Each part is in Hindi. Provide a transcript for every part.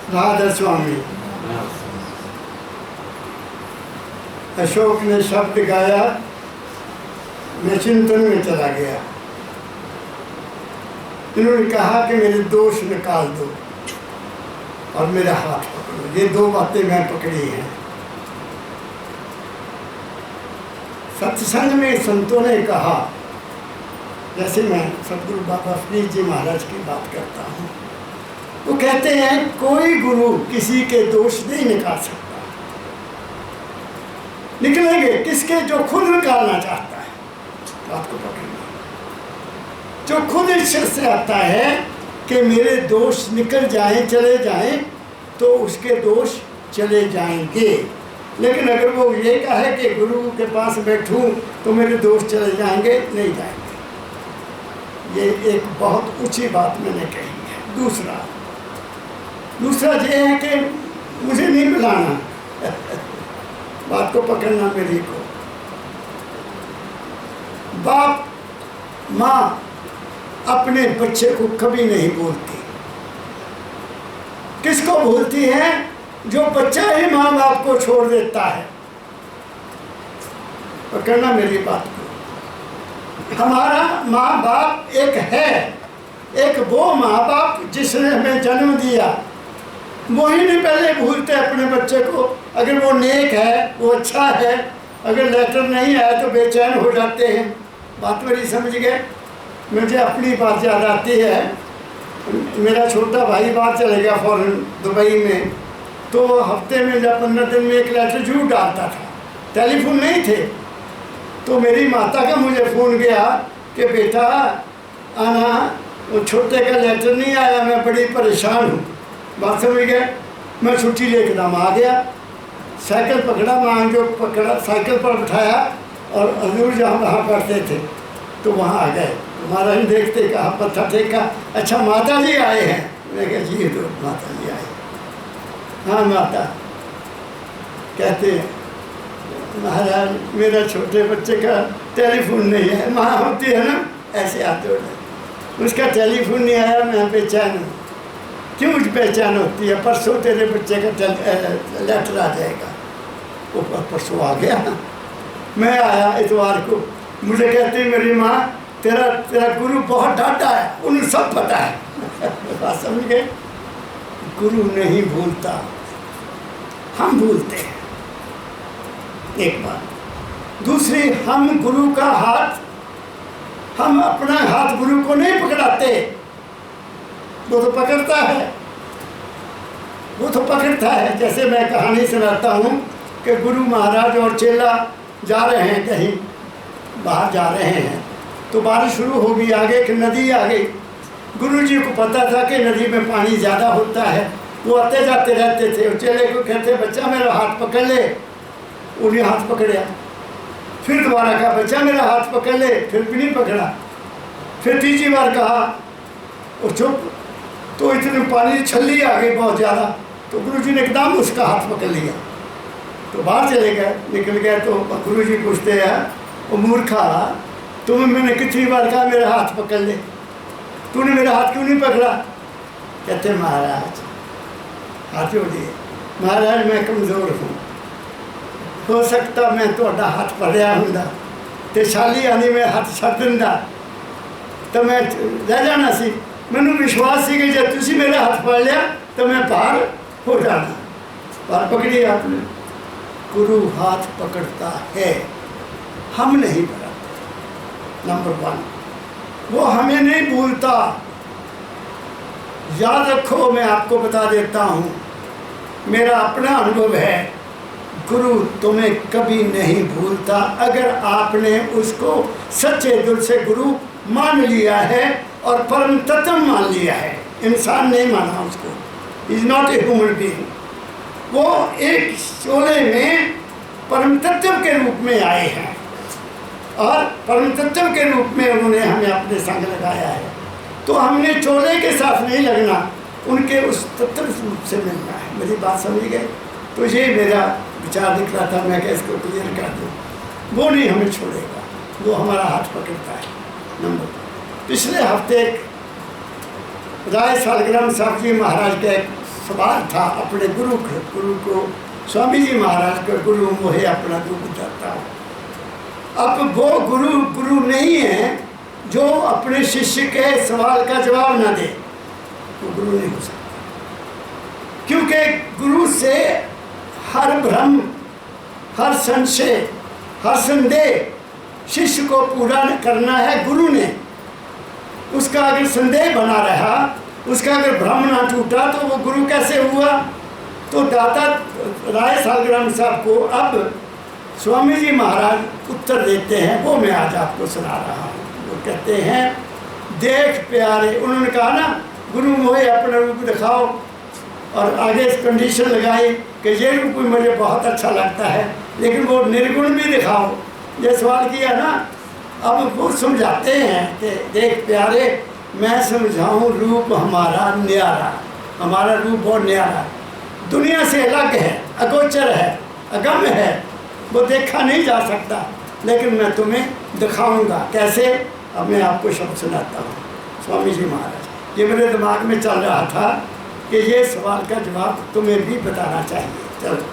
राधा स्वामी। अशोक ने शब्द गाया, मैं चिंतन में चला गया। इन्होंने कहा कि मेरे दोष निकाल दो और मेरा हाथ पकड़ो। ये दो बातें मैं पकड़ी हैं। सत्संग में संतों ने कहा, जैसे मैं सदगुरु बाबा फरीद जी महाराज की बात करता हूँ, वो कहते हैं कोई गुरु किसी के दोष नहीं निकाल सकता। निकलेंगे किसके? जो खुद निकालना चाहता है। बात को पकड़ना, जो खुद इच्छा से आता है कि मेरे दोष निकल जाएं, चले जाएं, तो उसके दोष चले जाएंगे। लेकिन अगर वो ये कहे कि गुरु के पास बैठूं तो मेरे दोष चले जाएंगे, नहीं जाएंगे। ये एक बहुत ऊंची बात मैंने कही है। दूसरा ये है कि मुझे नहीं बुलाना। बात को पकड़ना मेरी को। बाप माँ अपने बच्चे को कभी नहीं भूलती। किसको भूलती है? जो बच्चा ही माँ बाप को छोड़ देता है। पकड़ना मेरी बात को। हमारा माँ बाप एक है, एक वो माँ बाप जिसने हमें जन्म दिया, वही नहीं पहले भूलते अपने बच्चे को। अगर वो नेक है, वो अच्छा है, अगर लेटर नहीं आया तो बेचैन हो जाते हैं। बात मेरी समझ गए? मुझे अपनी बात याद आती है। मेरा छोटा भाई बाहर चले गया फॉरेन, दुबई में, तो हफ्ते में या 15 दिन में एक लेटर जरूर डालता था। टेलीफोन नहीं थे, तो मेरी माता का मुझे फ़ोन गया कि बेटा आना, वो छोटे का लेटर नहीं आया, मैं बड़ी परेशान हूँ। बात समझ गए? मैं छुट्टी लेकर दाम आ गया, साइकिल पकड़ा, मांग जो पकड़ा, साइकिल पर बिठाया और हजूर जहाँ वहाँ पढ़ते थे तो वहाँ आ गए। महाराज देखते कहा, पत्थर टेका, अच्छा माता जी आए हैं? मैं कहा जी तो माता जी आए। हाँ माता। कहते महाराज मेरा छोटे बच्चे का टेलीफोन नहीं है। माँ होती है ना, ऐसे आते हो, उसका टेलीफोन नहीं आया, मैं बेचैन हूँ। क्यों पहचान होती है? परसों तेरे बच्चे का लेटर आ जाएगा। वो परसों आ गया। मैं आया इतवार को, मुझे कहती मेरी माँ तेरा गुरु बहुत डांटा है, उन्हें सब पता है। बात समझ गए? गुरु नहीं भूलता, हम भूलते हैं। एक बात। दूसरी, हम गुरु का हाथ, हम अपना हाथ गुरु को नहीं पकड़ाते। वो तो पकड़ता है, वो तो पकड़ता है। जैसे मैं कहानी सुनाता हूँ कि गुरु महाराज और चेला जा रहे हैं, कहीं बाहर जा रहे हैं, तो बारिश शुरू हो गई, आगे एक नदी आ गई। गुरु जी को पता था कि नदी में पानी ज़्यादा होता है, वो आते जाते रहते थे। और चेले को कहते बच्चा मेरा हाथ पकड़ ले, उन्हें हाथ पकड़ा। फिर दोबारा कहा बच्चा मेरा हाथ पकड़ ले, फिर भी नहीं पकड़ा। फिर तीसरी बार कहा, और चुप। तो इतने पानी छल्ली आ गई बहुत ज़्यादा, तो गुरु जी ने एकदम उसका हाथ पकड़ लिया, तो बाहर चले गए, निकल गए। तो गुरु जी पूछते हैं, वो मूर्खा, तुम्हें मैंने कितनी बार कहा मेरा हाथ पकड़ ले, तूने मेरा हाथ क्यों नहीं पकड़ा? कहते महाराज, हाथ जोड़ दिए, महाराज मैं कमज़ोर हूँ, हो सकता मैं थोड़ा हाथ पकड़िया होंगे तो शाली आनी में हाथ छड़ दिंदा तो मैं रह जाना सी। मैनू विश्वास सी कि जब तुसी मेरा हाथ पकड़ लिया तो मैं बाहर हो जाना। बाहर पकड़ी आपने। गुरु हाथ पकड़ता है, हम नहीं पकड़ते। नंबर 1, वो हमें नहीं भूलता। याद रखो, मैं आपको बता देता हूँ, मेरा अपना अनुभव है, गुरु तुम्हें कभी नहीं भूलता। अगर आपने उसको सच्चे दिल से गुरु मान लिया है और परम तत्व मान लिया है, इंसान नहीं माना उसको, is not a human being. वो एक चोले में परम तत्व के रूप में आए हैं और परम तत्व के रूप में उन्होंने हमें अपने संग लगाया है। तो हमने चोले के साथ नहीं लगना, उनके उस तत्व रूप से मिलना है। मेरी बात समझ गए? तो ये मेरा विचार दिख रहा था, मैं क्या इसको क्लियर कर दूँ। वो नहीं हमें छोड़ेगा, वो हमारा हाथ पकड़ता है। नंबर, पिछले हफ्ते राय सालग्राम साहब जी महाराज का एक सवाल था अपने गुरु को, स्वामी जी महाराज का गुरु मोहे अपना रूप धरता हो। अब वो गुरु नहीं है जो अपने शिष्य के सवाल का जवाब ना दे, वो गुरु नहीं हो सकता। क्योंकि गुरु से हर भ्रम, हर संशय, हर संदेह शिष्य को पूरा करना है गुरु ने। उसका अगर संदेह बना रहा, उसका अगर भ्रम ना टूटा तो वो गुरु कैसे हुआ? तो दाता राय सालग्राम साहब को अब स्वामी जी महाराज उत्तर देते हैं, वो मैं आज आपको सुना रहा हूँ। वो कहते हैं, देख प्यारे, उन्होंने कहा ना गुरु मोहे अपना रूप दिखाओ, और आगे इस कंडीशन लगाई कि ये रूप मुझे बहुत अच्छा लगता है, लेकिन वो निर्गुण भी दिखाओ। ये सवाल किया ना, अब वो समझाते हैं कि देख प्यारे, मैं समझाऊं रूप हमारा न्यारा, हमारा रूप बहुत न्यारा, दुनिया से अलग है, अगोचर है, अगम है, वो देखा नहीं जा सकता, लेकिन मैं तुम्हें दिखाऊंगा। कैसे? अब मैं आपको शब्द सुनाता हूँ। स्वामी जी महाराज, ये मेरे दिमाग में चल रहा था कि ये सवाल का जवाब तुम्हें भी बताना चाहिए। चलो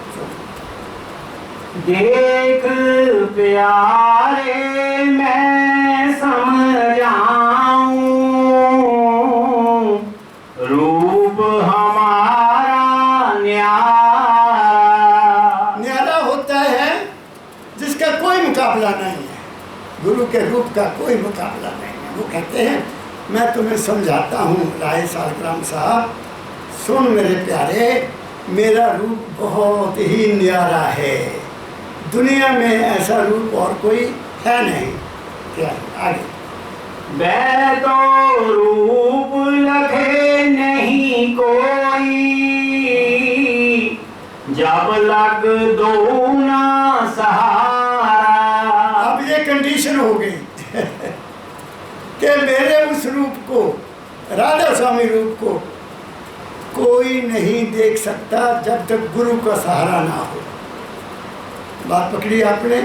देख प्यारे, मैं समझाऊं रूप हमारा न्यारा। न्यारा होता है जिसका कोई मुकाबला नहीं है, गुरु के रूप का कोई मुकाबला नहीं है। वो कहते हैं, मैं तुम्हें समझाता हूँ राय सालग्राम साहब, सुन मेरे प्यारे, मेरा रूप बहुत ही न्यारा है, दुनिया में ऐसा रूप और कोई है नहीं। क्या आगे? वह तो रूप लखे नहीं कोई, जब लग दो ना सहारा। अब ये कंडीशन हो गई कि मेरे उस रूप को, राधा स्वामी रूप को कोई नहीं देख सकता जब तक गुरु का सहारा ना हो। बात पकड़ी आपने?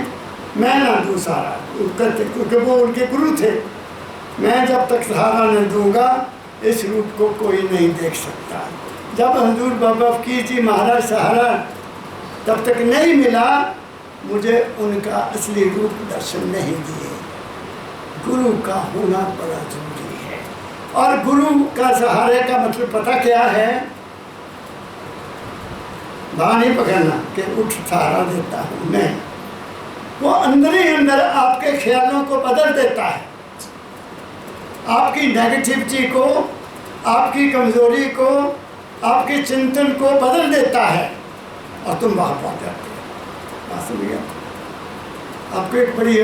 मैं ना दूँ सहारा, क्योंकि वो उनके गुरु थे। मैं जब तक सहारा न दूंगा इस रूप को कोई नहीं देख सकता। जब हजूर बाबा फकीर जी महाराज सहारा तब तक नहीं मिला, मुझे उनका असली रूप दर्शन नहीं दिए। गुरु का होना बड़ा जरूरी है। और गुरु का सहारे का मतलब पता क्या है? वहाँ नहीं पकड़ना कि उठ सहारा देता हूँ, नहीं। वो अंदर ही अंदर आपके ख्यालों को बदल देता है, आपकी नेगेटिविटी को, आपकी कमजोरी को, आपके चिंतन को बदल देता है, और तुम वहाँ पहुँच जाते हो। बात समझिए? आपको एक बड़ी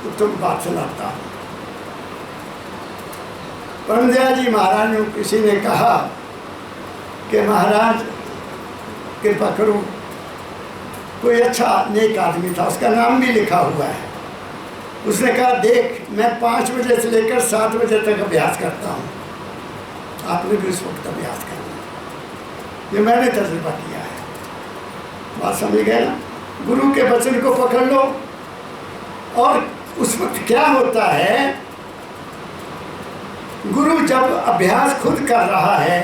उत्तम बात सुनाता हूँ। परमदयाल जी महाराज ने, किसी ने कहा कि महाराज कृपा करो, कोई अच्छा नेक आदमी था, उसका नाम भी लिखा हुआ है। उसने कहा, देख मैं 5 बजे से लेकर 7 बजे तक अभ्यास करता हूँ, आपने भी उस वक्त अभ्यास करना। ये मैंने तजुर्बा किया है। बात समझ गए ना? गुरु के वचन को पकड़ लो। और उस वक्त क्या होता है, गुरु जब अभ्यास खुद कर रहा है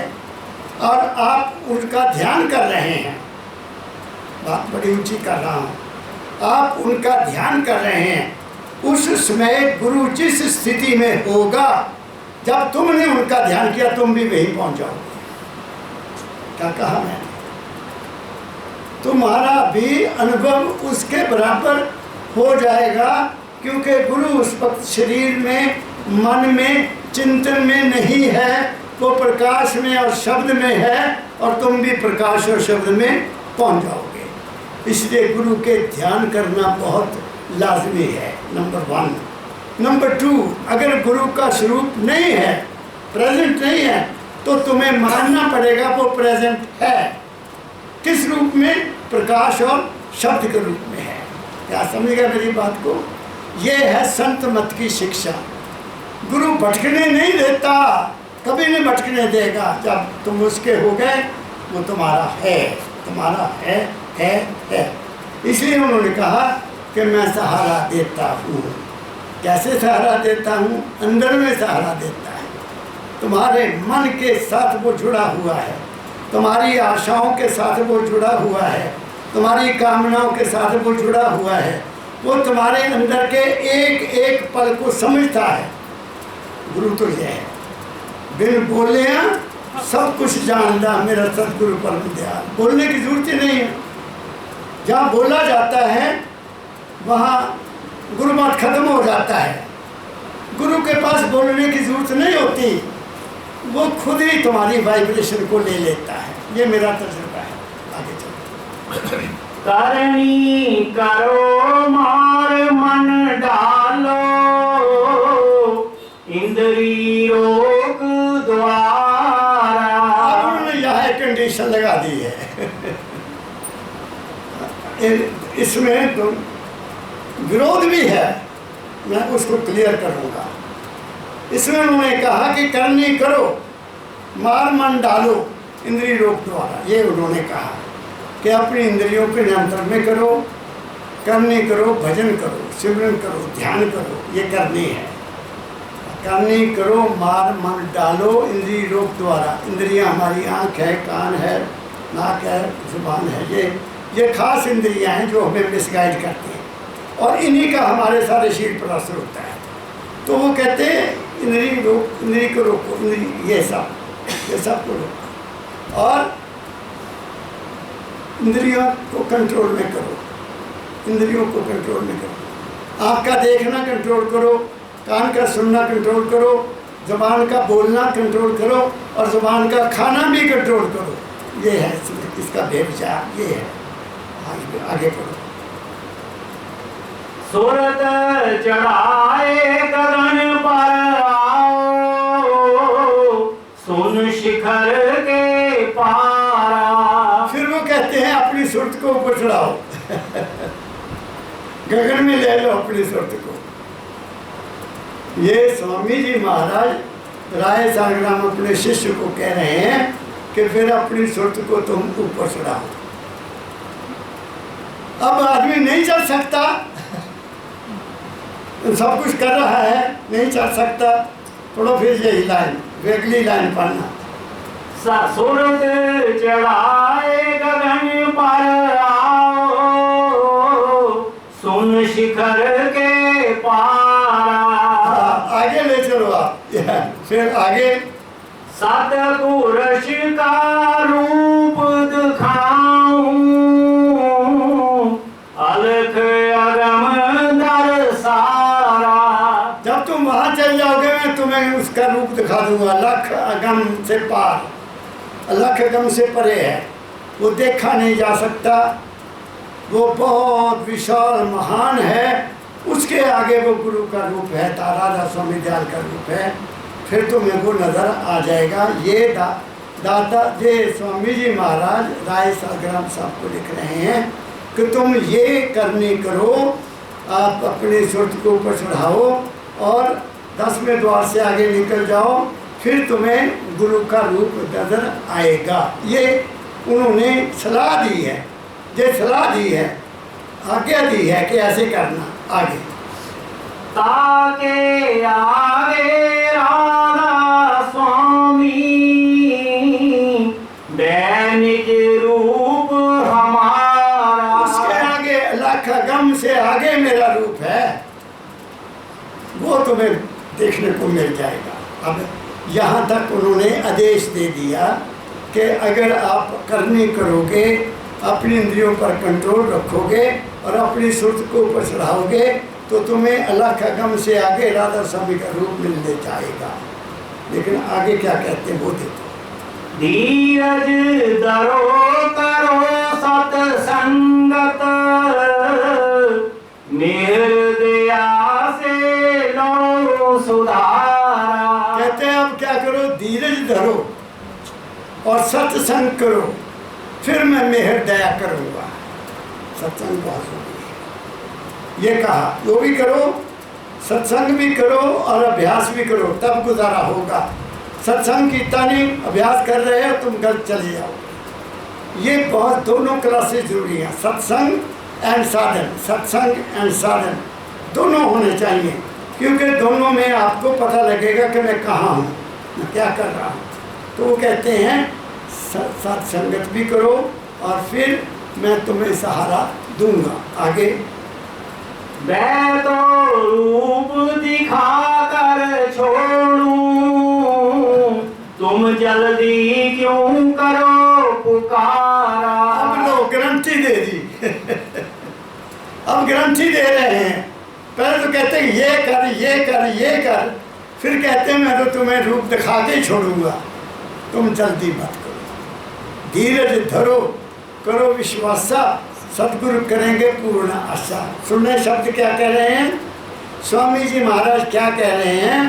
और आप उनका ध्यान कर रहे हैं, बात बड़ी ऊंची कर रहा हूँ, आप उनका ध्यान कर रहे हैं, उस समय गुरु जिस स्थिति में होगा, जब तुमने उनका ध्यान किया तुम भी वहीं पहुंच जाओगे। क्या कहा मैंने? तुम्हारा भी अनुभव उसके बराबर हो जाएगा, क्योंकि गुरु उस वक्त शरीर में, मन में, चिंतन में नहीं है, वो प्रकाश में और शब्द में है, और तुम भी प्रकाश और शब्द में पहुंच जाओगे। इसलिए गुरु के ध्यान करना बहुत लाजमी है, नंबर 1। नंबर 2, अगर गुरु का स्वरूप नहीं है, प्रेजेंट नहीं है, तो तुम्हें मानना पड़ेगा वो प्रेजेंट है। किस रूप में? प्रकाश और शब्द के रूप में है। क्या समझेगा मेरी बात को? ये है संत मत की शिक्षा। गुरु भटकने नहीं देता, कभी नहीं भटकने देगा। जब तुम उसके हो गए, वो तुम्हारा है, तुम्हारा है। इसलिए उन्होंने कहा कि मैं सहारा देता हूँ। कैसे सहारा देता हूँ? अंदर में सहारा देता है, तुम्हारे मन के साथ वो जुड़ा हुआ है। तुम्हारी आशाओं के साथ वो जुड़ा हुआ है, तुम्हारी कामनाओं के साथ वो जुड़ा हुआ है, वो तुम्हारे अंदर के एक एक पल को समझता है। गुरु तो यह है, बिन बोले सब कुछ जानता मेरा सतगुरु परम दयाल। बोलने की जरूरत ही नहीं है, जहाँ बोला जाता है वहाँ गुरुमत खत्म हो जाता है। गुरु के पास बोलने की जरूरत नहीं होती, वो खुद ही तुम्हारी वाइब्रेशन को ले लेता है। ये मेरा तजुर्बा है। आगे चलो। करनी करो मार मन डालो, इंद्री रोक द्वारा। अब उन्होंने यहाँ कंडीशन लगा दी है इसमें तो विरोध भी है, मैं उसको क्लियर करूँगा। इसमें उन्होंने कहा कि करनी करो मार मन डालो इंद्रिय रोक द्वारा। ये उन्होंने कहा कि अपनी इंद्रियों के नियंत्रण में करो, करनी करो, भजन करो, सिमरन करो, ध्यान करो, ये करनी है। करनी करो मार मन डालो इंद्रिय रोक द्वारा। इंद्रियां हमारी आँख है, कान है, नाक है, जुबान है, ये खास इंद्रियां हैं जो हमें मिसगाइड करती हैं, और इन्हीं का हमारे सारे शरीर पर असर होता है। तो वो कहते हैं इंद्रिय को रोको, ये सब को रोको, और इंद्रियों को कंट्रोल में करो, इंद्रियों को कंट्रोल में करो। आँख का देखना कंट्रोल करो, कान का सुनना कंट्रोल करो, ज़ुबान का बोलना कंट्रोल करो, और ज़ुबान का खाना भी कंट्रोल करो। ये है इसका व्यवचार, ये है। आगे पढ़ो। सूरत चढ़ाए गगन पर आओ, सुन शिखर के पारा। फिर वो कहते हैं अपनी सुरत को ऊपर चढ़ाओ गगन में ले लो अपनी सुरत को। ये स्वामी जी महाराज राय सागराम अपने शिष्य को कह रहे हैं कि फिर अपनी सुरत को तुम ऊपर चढ़ाओ। अब आदमी नहीं चल सकता, सब कुछ कर रहा है, नहीं चल सकता, पढ़ो फिर यही लाइन, अगली लाइन पढ़ना। सूरत चढ़ाए गगन पर आओ, सुन शिखर के पारा। आगे ले चलो आप, फिर आगे। सतपुरुष का रूप दिखाऊं, अलख अगम दरसारा। जब तुम वहां चल जाओगे मैं तुम्हें उसका रूप दिखा दूंगा। अलख अगम से पार, अलख अगम से परे है, वो देखा नहीं जा सकता, वो बहुत विशाल महान है। उसके आगे वो गुरु का रूप है, राधा स्वामी दयाल का रूप है, फिर तुम्हें वो नज़र आ जाएगा। ये दाता ये स्वामी जी महाराज राय सागराम साहब को लिख रहे हैं कि तुम ये करनी करो, आप अपनी सुरत को ऊपर चढ़ाओ और 10वें द्वार से आगे निकल जाओ, फिर तुम्हें गुरु का रूप नजर आएगा। ये उन्होंने सलाह दी है, ये सलाह दी है, आज्ञा दी है कि ऐसे करना। आगे ताके आगे राधा स्वामी, दैनिक रूप हमारा। उसके आगे अलख अगम से आगे मेरा रूप है, वो तुम्हें देखने को मिल जाएगा। अब यहाँ तक उन्होंने आदेश दे दिया कि अगर आप करनी करोगे, अपनी इंद्रियों पर कंट्रोल रखोगे और अपनी सुरत को ऊपर चढ़ाओगे तो तुम्हें अलख अगम से आगे राधा स्वामी का रूप मिलने जाएगा। लेकिन आगे क्या कहते हैं वो देखो। धीरज धरो करो सत्संगत, निर्दया से लो सुधारा। कहते हैं अब क्या करो, धीरज धरो और सत्संग करो, फिर मैं मेहर दया करूँगा। सत्संग बहुत जरूरी है, ये कहा। वो भी करो, सत्संग भी करो और अभ्यास भी करो, तब गुजारा होगा। सत्संग कीता नहीं, अभ्यास कर रहे हो, तुम गलत चले जाओ। ये बहुत दोनों क्लासेस जरूरी हैं, सत्संग एंड साधन। सत्संग एंड साधन दोनों होने चाहिए, क्योंकि दोनों में आपको पता लगेगा कि मैं कहाँ हूँ, मैं क्या कर रहा हूँ। तो वो कहते हैं सत्संगत भी करो और फिर मैं तुम्हें सहारा दूंगा। आगे मैं तो रूप दिखा कर छोड़ूं, तुम जल्दी क्यों करो पुकारा। अब लोग गारंटी दे दी अब गारंटी दे रहे हैं। पहले तो कहते हैं ये कर ये कर ये कर, फिर कहते हैं मैं तो तुम्हें रूप दिखा के ही छोड़ूंगा, तुम जल्दी मत करो, धीरज धरो, करो विश्वासा, सदगुरु करेंगे पूर्ण आशा। सुनने शब्द क्या कह रहे हैं? स्वामी जी महाराज क्या कह रहे हैं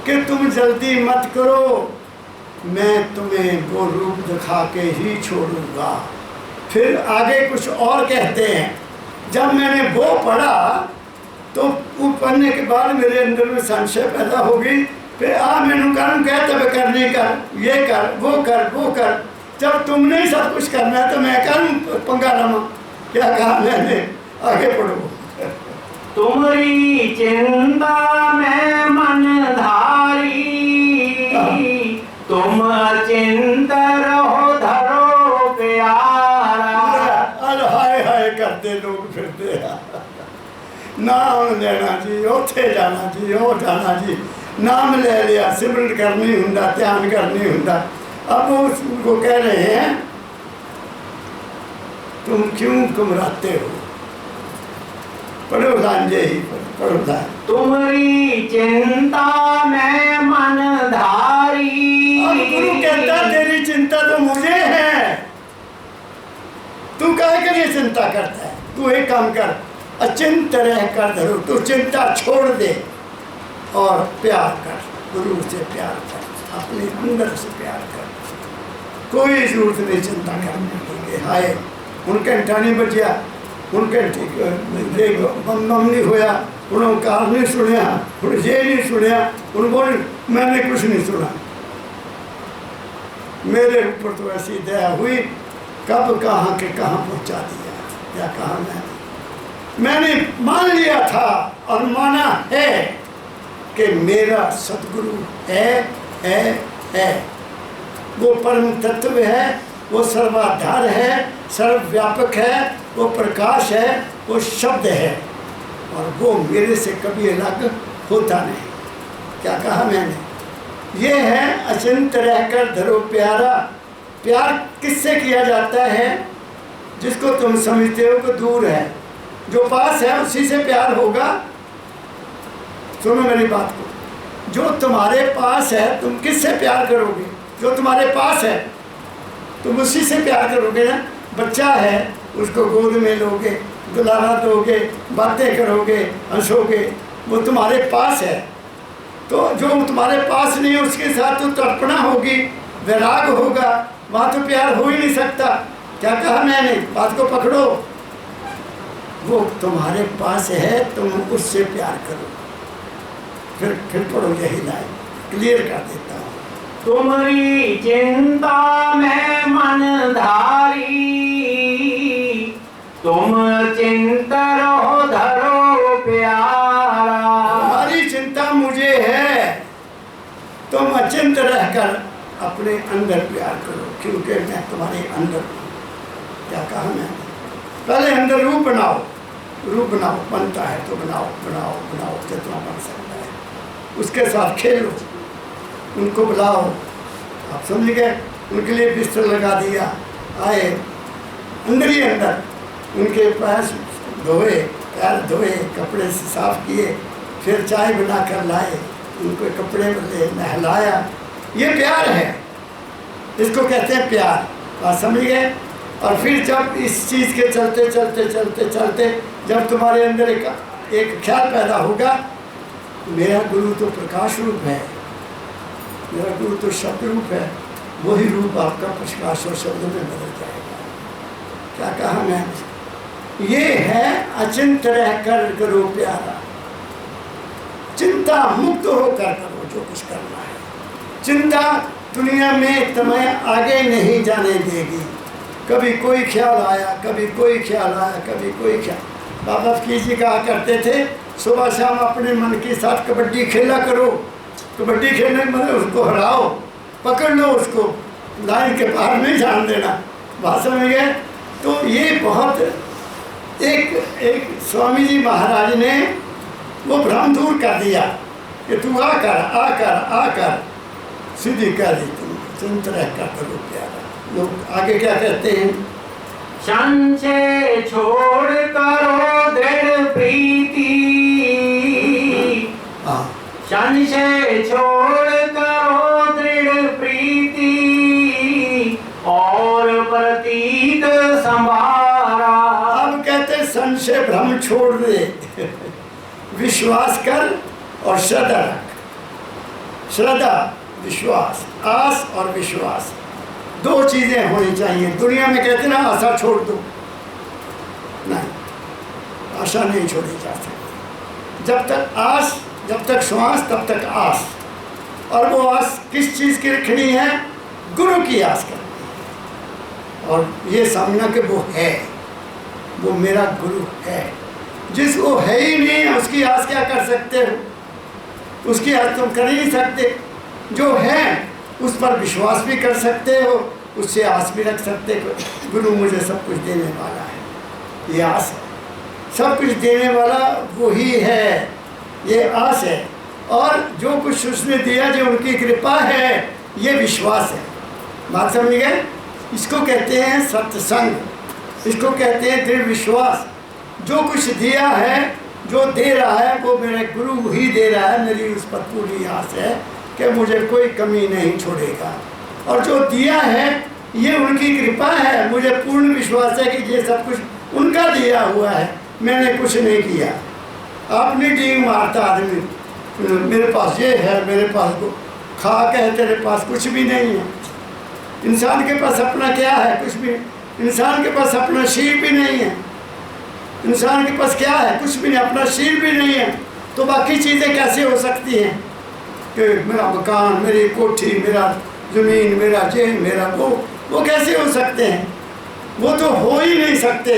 कि तुम जल्दी मत करो, मैं तुम्हें वो रूप दिखा के ही छोड़ूंगा। फिर आगे कुछ और कहते हैं, जब मैंने वो पढ़ा तो वो पढ़ने के बाद मेरे अंदर में संशय पैदा हो गई। फिर मैनू कर्म कहते हुए करने कर, ये कर वो कर वो कर। जब तुमने सब कुछ करना है तो मैं कर्म पंगा लवा। क्या कहा मैंने? आगे पढ़ो। तुम्हारी चिंता में मन धारी, तुम चिंत रहो धरो प्यारा। अरे हाय हाय करते लोग फिरते नाम लेना जी, उथे जाना जी, वो जाना जी, नाम ले लिया, सिमरन करनी हुंदा, ध्यान करनी हुंदा। अब उसको कह रहे हैं तुम क्यों घबराते हो? पढ़ो लांजे ही पढ़ो लांजे। तुम्हारी चिंता में मन धारी। अब गुरु कहता तेरी चिंता तो मुझे है, तू काहे के लिए चिंता करता है? तू एक काम कर, अचिंत रह कर धरो, तू चिंता छोड़ दे और प्यार कर, गुरु से प्यार कर, अपने अंदर से प्यार कर। कोई जरूरत नहीं चिंता करने की। हाय उनके घंटा बजिया, उनके बम नहीं होया, उन्होंने कार नहीं सुनिया, उन्हें ये नहीं सुनिया, उन्होंने मैंने कुछ नहीं सुना। मेरे ऊपर तो ऐसी दया हुई, कब कहाँ के कहाँ पहुँचा दिया। क्या कहा मैंने मान लिया था और माना है कि मेरा सदगुरु है। वो परम तत्व है, वो सर्वाधार है, सर्वव्यापक है, वो प्रकाश है, वो शब्द है और वो मेरे से कभी अलग होता नहीं। क्या कहा मैंने? ये है अचिंत रहकर धरो प्यारा। प्यार किससे किया जाता है? जिसको तुम समझते हो कि दूर है, जो पास है उसी से प्यार होगा। सुनो मेरी बात को, जो तुम्हारे पास है तुम किससे प्यार करोगे? जो तुम्हारे पास है तुम उसी से प्यार करोगे ना। बच्चा है उसको गोद में लोगे, दुलारा दोगे, बातें करोगे, हंसोगे, वो तुम्हारे पास है। तो जो तुम्हारे पास नहीं है उसके साथ तो तड़पना होगी, वैराग होगा, वहाँ तो प्यार हो ही नहीं सकता। क्या कहा मैंने? बात को पकड़ो। वो तुम्हारे पास है, तुम उससे प्यार करो। फिर पढ़ो यही लाइन, क्लियर कर देता हूँ। तुम्हारी चिंता में मन धारी, तुम चिंत रहो धरो प्यारा। तुम्हारी चिंता मुझे है, तुम अचिंत रहकर अपने अंदर प्यार करो, क्योंकि मैं तुम्हारे अंदर हूँ। क्या कहा मैंने? पहले अंदर रूप बनाओ, रूप बनाओ, बनता है तो बनाओ बनाओ बनाओ, जितना बन सकता है उसके साथ खेलो, उनको बुलाओ। आप समझ गए? उनके लिए बिस्तर लगा दिया, आए अंदर ही अंदर, उनके पैर धोए, पैर धोए, कपड़े से साफ किए, फिर चाय बना कर लाए, उनको कपड़े बदले, नहलाया। ये प्यार है, इसको कहते हैं प्यार। बात समझ गए? और फिर जब इस चीज़ के चलते चलते चलते चलते जब तुम्हारे अंदर एक ख्याल पैदा होगा, मेरा गुरु तो प्रकाश रूप है, मेरा गुरु तो शब्द रूप है, वही रूप आपका प्रकाश और शब्द में बदल जाएगा। क्या कहा मैंने? ये है अचिंत रहकर करो प्यारा, चिंता मुक्त होकर करो जो कुछ करना है। चिंता दुनिया में तुम्हें आगे नहीं जाने देगी। कभी कोई ख्याल आया, कभी कोई ख्याल आया, कभी कोई ख्याल। बाबा फकीर जी कहा करते थे, सुबह शाम अपने मन के साथ कबड्डी खेला करो। कबड्डी खेलने मतलब उसको हराओ, पकड़ लो उसको, लाइन के बाहर नहीं जान देना। बात समझ गए? तो ये बहुत एक स्वामी जी महाराज ने वो भ्रम दूर कर दिया कि तू आकर सीधी कर दी, तुम चिंतन करो प्यारा। लोग आगे क्या कहते हैं? संशय छोड़ करो दृढ़ प्रीति, संशय छोड़ करो दृढ़ प्रीति, और प्रतीक संभारा। अब कहते संशय भ्रम छोड़ दे, विश्वास कर और श्रद्धा रख। श्रद्धा, विश्वास, आस और विश्वास, दो चीजें होनी चाहिए। दुनिया में कहते ना आशा छोड़ दो, नहीं, आशा नहीं छोड़ी जा सकती। जब तक आस, जब तक श्वास तब तक आस। और वो आस किस चीज की रखनी है? गुरु की आस करनी है। और ये समझना कि वो है, वो मेरा गुरु है। जिसको है ही नहीं उसकी आस क्या कर सकते हो? उसकी आस तुम कर ही नहीं सकते। जो है उस पर विश्वास भी कर सकते हो, उससे आस भी रख सकते हो। गुरु मुझे सब कुछ देने वाला है, ये आस है। सब कुछ देने वाला वही है, ये आस है। और जो कुछ उसने दिया, जो उनकी कृपा है, ये विश्वास है। बात समझ गए? इसको कहते हैं सत्संग, इसको कहते हैं दृढ़ विश्वास। जो कुछ दिया है, जो दे रहा है, वो मेरे गुरु ही दे रहा है। मेरी उस पर पूरी आस है कि मुझे कोई कमी नहीं छोड़ेगा। और जो दिया है ये उनकी कृपा है। मुझे पूर्ण विश्वास है कि ये सब कुछ उनका दिया हुआ है, मैंने कुछ नहीं किया। आपने डींग मारता आदमी, मेरे पास ये है, मेरे पास वो, खा के तेरे पास कुछ भी नहीं है। इंसान के पास अपना क्या है? कुछ भी। इंसान के पास अपना शीर भी नहीं है। इंसान के पास क्या है? कुछ भी नहीं, अपना शीर भी नहीं है। तो बाकी चीज़ें कैसे हो सकती हैं कि मेरा मकान, मेरी कोठी, मेरा ज़मीन, मेरा ये, मेरा वो कैसे हो सकते हैं? वो तो हो ही नहीं सकते।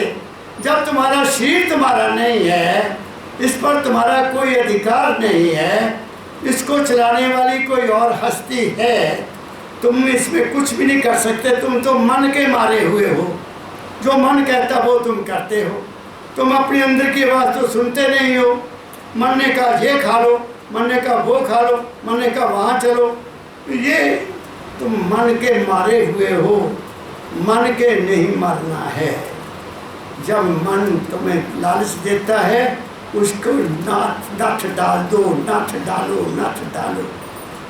जब तुम्हारा शीर तुम्हारा नहीं है, इस पर तुम्हारा कोई अधिकार नहीं है, इसको चलाने वाली कोई और हस्ती है, तुम इसमें कुछ भी नहीं कर सकते। तुम तो मन के मारे हुए हो, जो मन कहता वो तुम करते हो। तुम अपने अंदर की आवाज़ तो सुनते नहीं हो। मन ने कहा ये खा लो, मन ने कहा वो खा लो, मन ने कहा वहाँ चलो। ये तुम मन के मारे हुए हो, मन के नहीं मरना है। जब मन तुम्हें लालच देता है, उसको नथ डाल दो, नथ डालो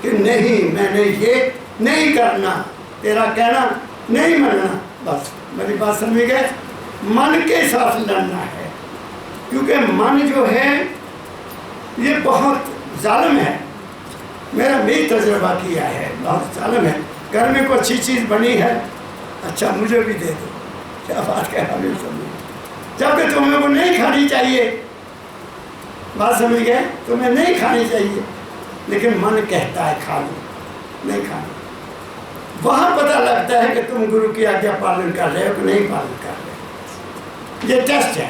कि नहीं, मैंने ये नहीं करना, तेरा कहना नहीं मानना। बस मेरी बात समझ गए? मन के साथ लड़ना है, क्योंकि मन जो है ये बहुत जालिम है। मेरा भी तजुर्बा किया है, बहुत जालिम है। घर में कोई अच्छी चीज़ बनी है, अच्छा मुझे भी दे दो, क्या बात कह रहा है समझ, जबकि तुम्हें वो नहीं खानी चाहिए। बात समझ गए? तुम्हें नहीं खानी चाहिए, लेकिन मन कहता है खा लो, नहीं खाना। वहाँ पता लगता है कि तुम गुरु की आज्ञा पालन कर रहे हो कि नहीं पालन कर रहे। ये टेस्ट है,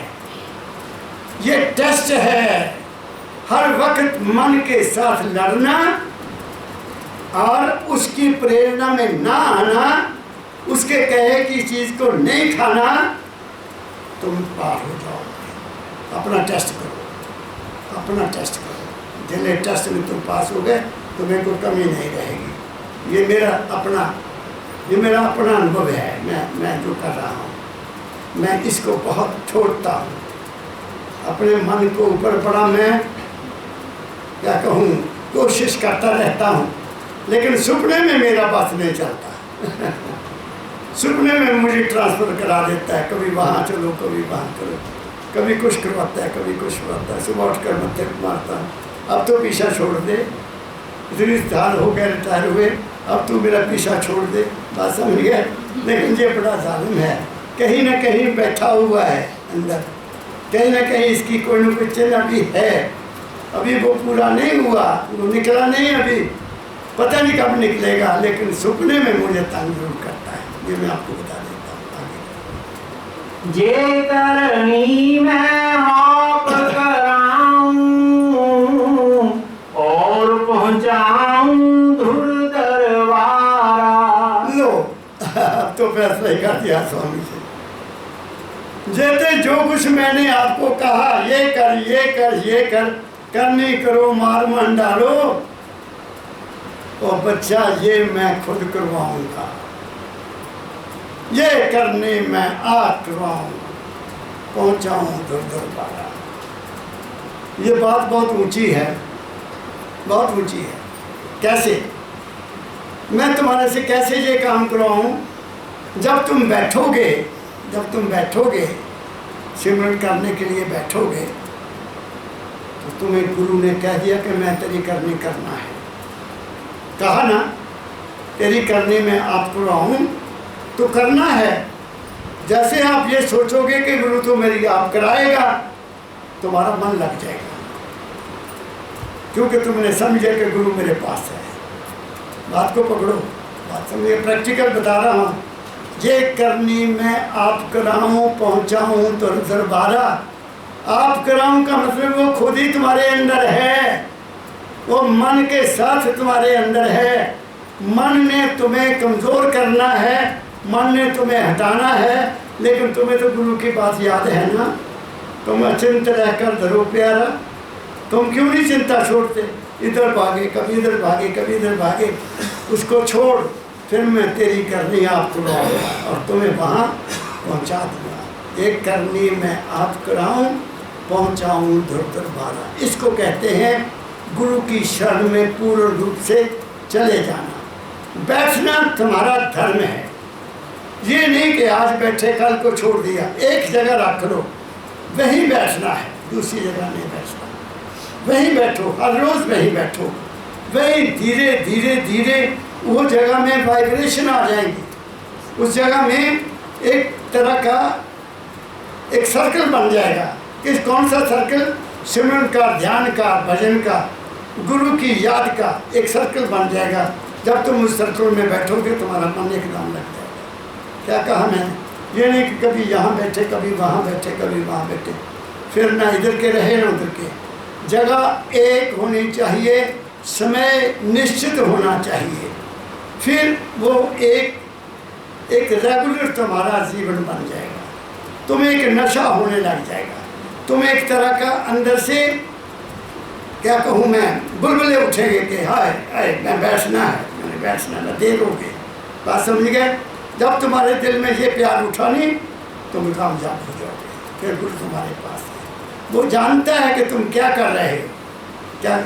ये टेस्ट है। हर वक्त मन के साथ लड़ना और उसकी प्रेरणा में ना आना, उसके कहे की चीज़ को नहीं खाना, तुम पार हो जाओगे। अपना टेस्ट करो, अपना टेस्ट करो। जिले टेस्ट में तुम पास हो गए, तुम्हें कोई कमी नहीं रहेगी। ये मेरा अपना अनुभव है। मैं जो कर रहा हूँ, मैं इसको बहुत छोड़ता हूँ। अपने मन को ऊपर बड़ा मैं क्या कहूँ, कोशिश करता रहता हूँ, लेकिन सपने में मेरा बस नहीं चलता। सपने में मुझे ट्रांसफ़र करा देता है, कभी वहाँ चलो, कभी वहाँ करो, कभी कुछ करवाता है, कभी कुछ करवाता है। सुबह उठ कर मत्थे मारता हूँ, अब तो पीछा छोड़ दे, इतनी साल हो गए रिटायर हुए, अब तू मेरा पीछा छोड़ दे। बात समझ गया? लेकिन ये बड़ा जालिम है, कहीं ना कहीं बैठा हुआ है अंदर, कहीं ना कहीं इसकी कोई न कोई चिन्ह अभी है। अभी वो पूरा नहीं हुआ, वो निकला नहीं, अभी पता नहीं कब निकलेगा, लेकिन सपने में मुझे तंग जरूर करता है। ये मैं आपको बता देता हूँ आगे। जे करनी मैं आप कराऊं और पहुँचाऊं धुर दरबारा। लो ही कर दिया स्वामी से। जैसे जो कुछ मैंने आपको कहा, ये कर ये कर ये कर, करनी करो मार मन डालो, और बच्चा ये मैं खुद करवाऊंगा, ये करने मैं आप करवाऊंगा, पहुंचाऊं दूर दूर पारा। ये बात बहुत ऊंची है, बहुत ऊंची है। कैसे मैं तुम्हारे से कैसे ये काम करवाऊं? जब तुम बैठोगे, जब तुम बैठोगे सिमरन करने के लिए बैठोगे, तो तुम्हें गुरु ने कह दिया कि मैं तेरी करनी करना है। कहा ना, तेरी करनी में आप करवाऊं तो करना है। जैसे आप ये सोचोगे कि गुरु तो मेरी आप कराएगा, तुम्हारा मन लग जाएगा, क्योंकि तुमने समझा कि गुरु मेरे पास है। बात को पकड़ो, बात समझिए, प्रैक्टिकल बता रहा हूँ। ये करनी मैं आप कराऊं, पहुँचाऊँ तो दरबारा। आप कराऊं का मतलब वो खुद ही तुम्हारे अंदर है, वो मन के साथ तुम्हारे अंदर है। मन ने तुम्हें कमज़ोर करना है, मन ने तुम्हें हटाना है, लेकिन तुम्हें तो गुरु की बात याद है ना। तुम अचिंत रहकर धरो प्यारा, तुम क्यों नहीं चिंता छोड़ते? इधर भागे, कभी इधर भागे, कभी इधर भागे। उसको छोड़, फिर मैं तेरी करनी आप कराऊंगा और तुम्हें वहाँ पहुँचा दूँगा। एक करनी मैं आप कराऊँ, पहुँचाऊँ धुर दरबारा। इसको कहते हैं गुरु की शरण में पूर्ण रूप से चले जाना। बैठना तुम्हारा धर्म है। ये नहीं कि आज बैठे कल को छोड़ दिया। एक जगह रख लो, वहीं बैठना है, दूसरी जगह नहीं बैठना। वहीं बैठो, हर रोज़ वहीं बैठो, वहीं धीरे धीरे धीरे वो जगह में वाइब्रेशन आ जाएंगी। उस जगह में एक तरह का एक सर्कल बन जाएगा। किस कौन सा सर्कल? सिमरन का, ध्यान का, भजन का, गुरु की याद का एक सर्कल बन जाएगा। जब तुम उस सर्कल में बैठोगे तुम्हारा मन एकदम लग जाएगा। क्या कहा मैंने? ये नहीं कि कभी यहाँ बैठे, कभी वहाँ बैठे, कभी वहाँ बैठे, फिर ना इधर के रहे ना उधर के। जगह एक होनी चाहिए, समय निश्चित होना चाहिए, फिर वो एक रेगुलर तुम्हारा जीवन बन जाएगा। तुम्हें एक नशा होने लग जाएगा। तुम एक तरह का अंदर से, क्या कहूँ मैं, बुलबुले उठेंगे कि हाय हाय मैं बैठना है, मैंने बैठना है, देर हो गई। बात समझ गए? जब तुम्हारे दिल में ये प्यार उठा नहीं, तुम कामयाब हो जाओगे। फिर गुरु तुम्हारे पास है, वो जानता है कि तुम क्या कर रहे हो। क्या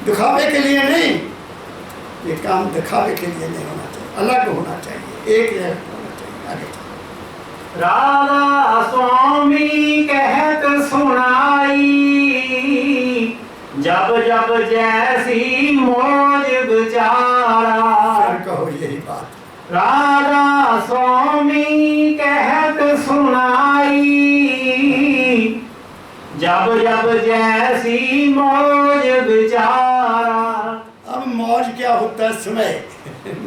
दिखावे के लिए नहीं, ये काम दिखावे के लिए नहीं होना चाहिए, अलग होना चाहिए, एक जगह होना चाहिए। आगे राधा स्वामी कहत सुनाई, जब जब जैसी मौज बिचारा। कहो यही बात। राधा स्वामी कहत सुनाई, जब जब जैसी मौज बिचारा। अब मौज क्या होता है? समय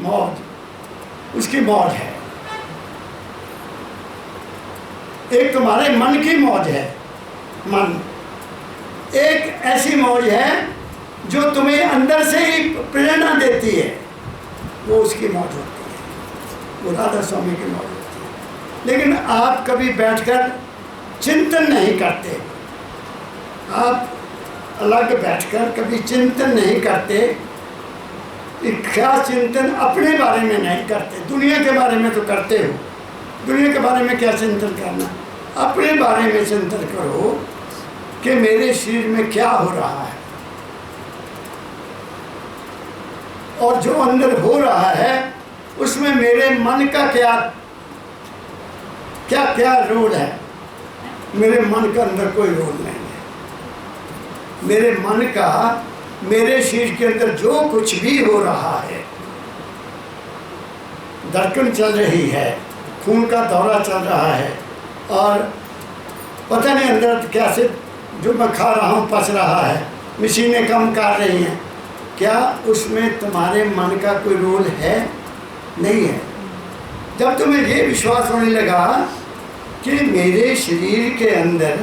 मौज, उसकी मौज है। एक तुम्हारे मन की मौज है, मन। एक ऐसी मौज है जो तुम्हें अंदर से ही प्रेरणा देती है, वो उसकी मौज होती है, वो राधा स्वामी की मौज होती है। लेकिन आप कभी बैठकर चिंतन नहीं करते, आप अलग बैठकर कभी चिंतन नहीं करते। क्या चिंतन? अपने बारे में नहीं करते, दुनिया के बारे में तो करते हो। दुनिया के बारे में क्या चिंतन करना? अपने बारे में चिंतन करो कि मेरे शरीर में क्या हो रहा है, और जो अंदर हो रहा है उसमें मेरे मन का क्या क्या क्या रोल है। मेरे मन का अंदर कोई रोल नहीं है। मेरे मन का, मेरे शरीर के अंदर जो कुछ भी हो रहा है, धड़कन चल रही है, खून का दौरा चल रहा है, और पता नहीं अंदर कैसे जो मैं खा रहा हूँ पच रहा है, मशीनें काम कर रही हैं, क्या उसमें तुम्हारे मन का कोई रोल है? नहीं है। जब तुम्हें ये विश्वास होने लगा कि मेरे शरीर के अंदर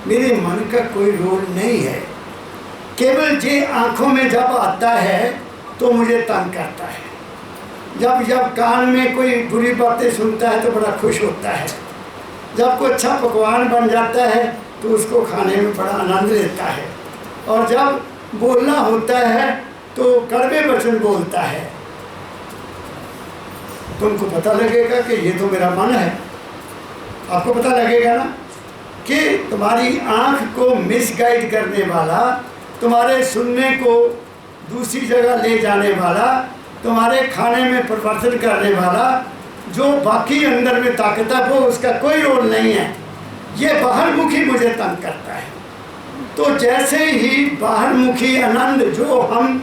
मेरे मन का कोई रोल नहीं है, केवल ये आँखों में जब आता है तो मुझे तंग करता है, जब जब कान में कोई बुरी बातें सुनता है तो बड़ा खुश होता है। जब कोई अच्छा पकवान बन जाता है तो उसको खाने में बड़ा आनंद लेता है। और जब बोलना होता है तो कड़वे वचन बोलता है। तुमको पता लगेगा कि ये तो मेरा मन है। आपको पता लगेगा ना कि तुम्हारी आँख को मिसगाइड करने वाला, तुम्हारे सुनने को दूसरी जगह ले जाने वाला, तुम्हारे खाने में परिवर्तन करने वाला, जो बाकी अंदर में ताकत है वो उसका कोई रोल नहीं है। ये बाहरमुखी मुझे तंग करता है। तो जैसे ही बाहरमुखी आनंद जो हम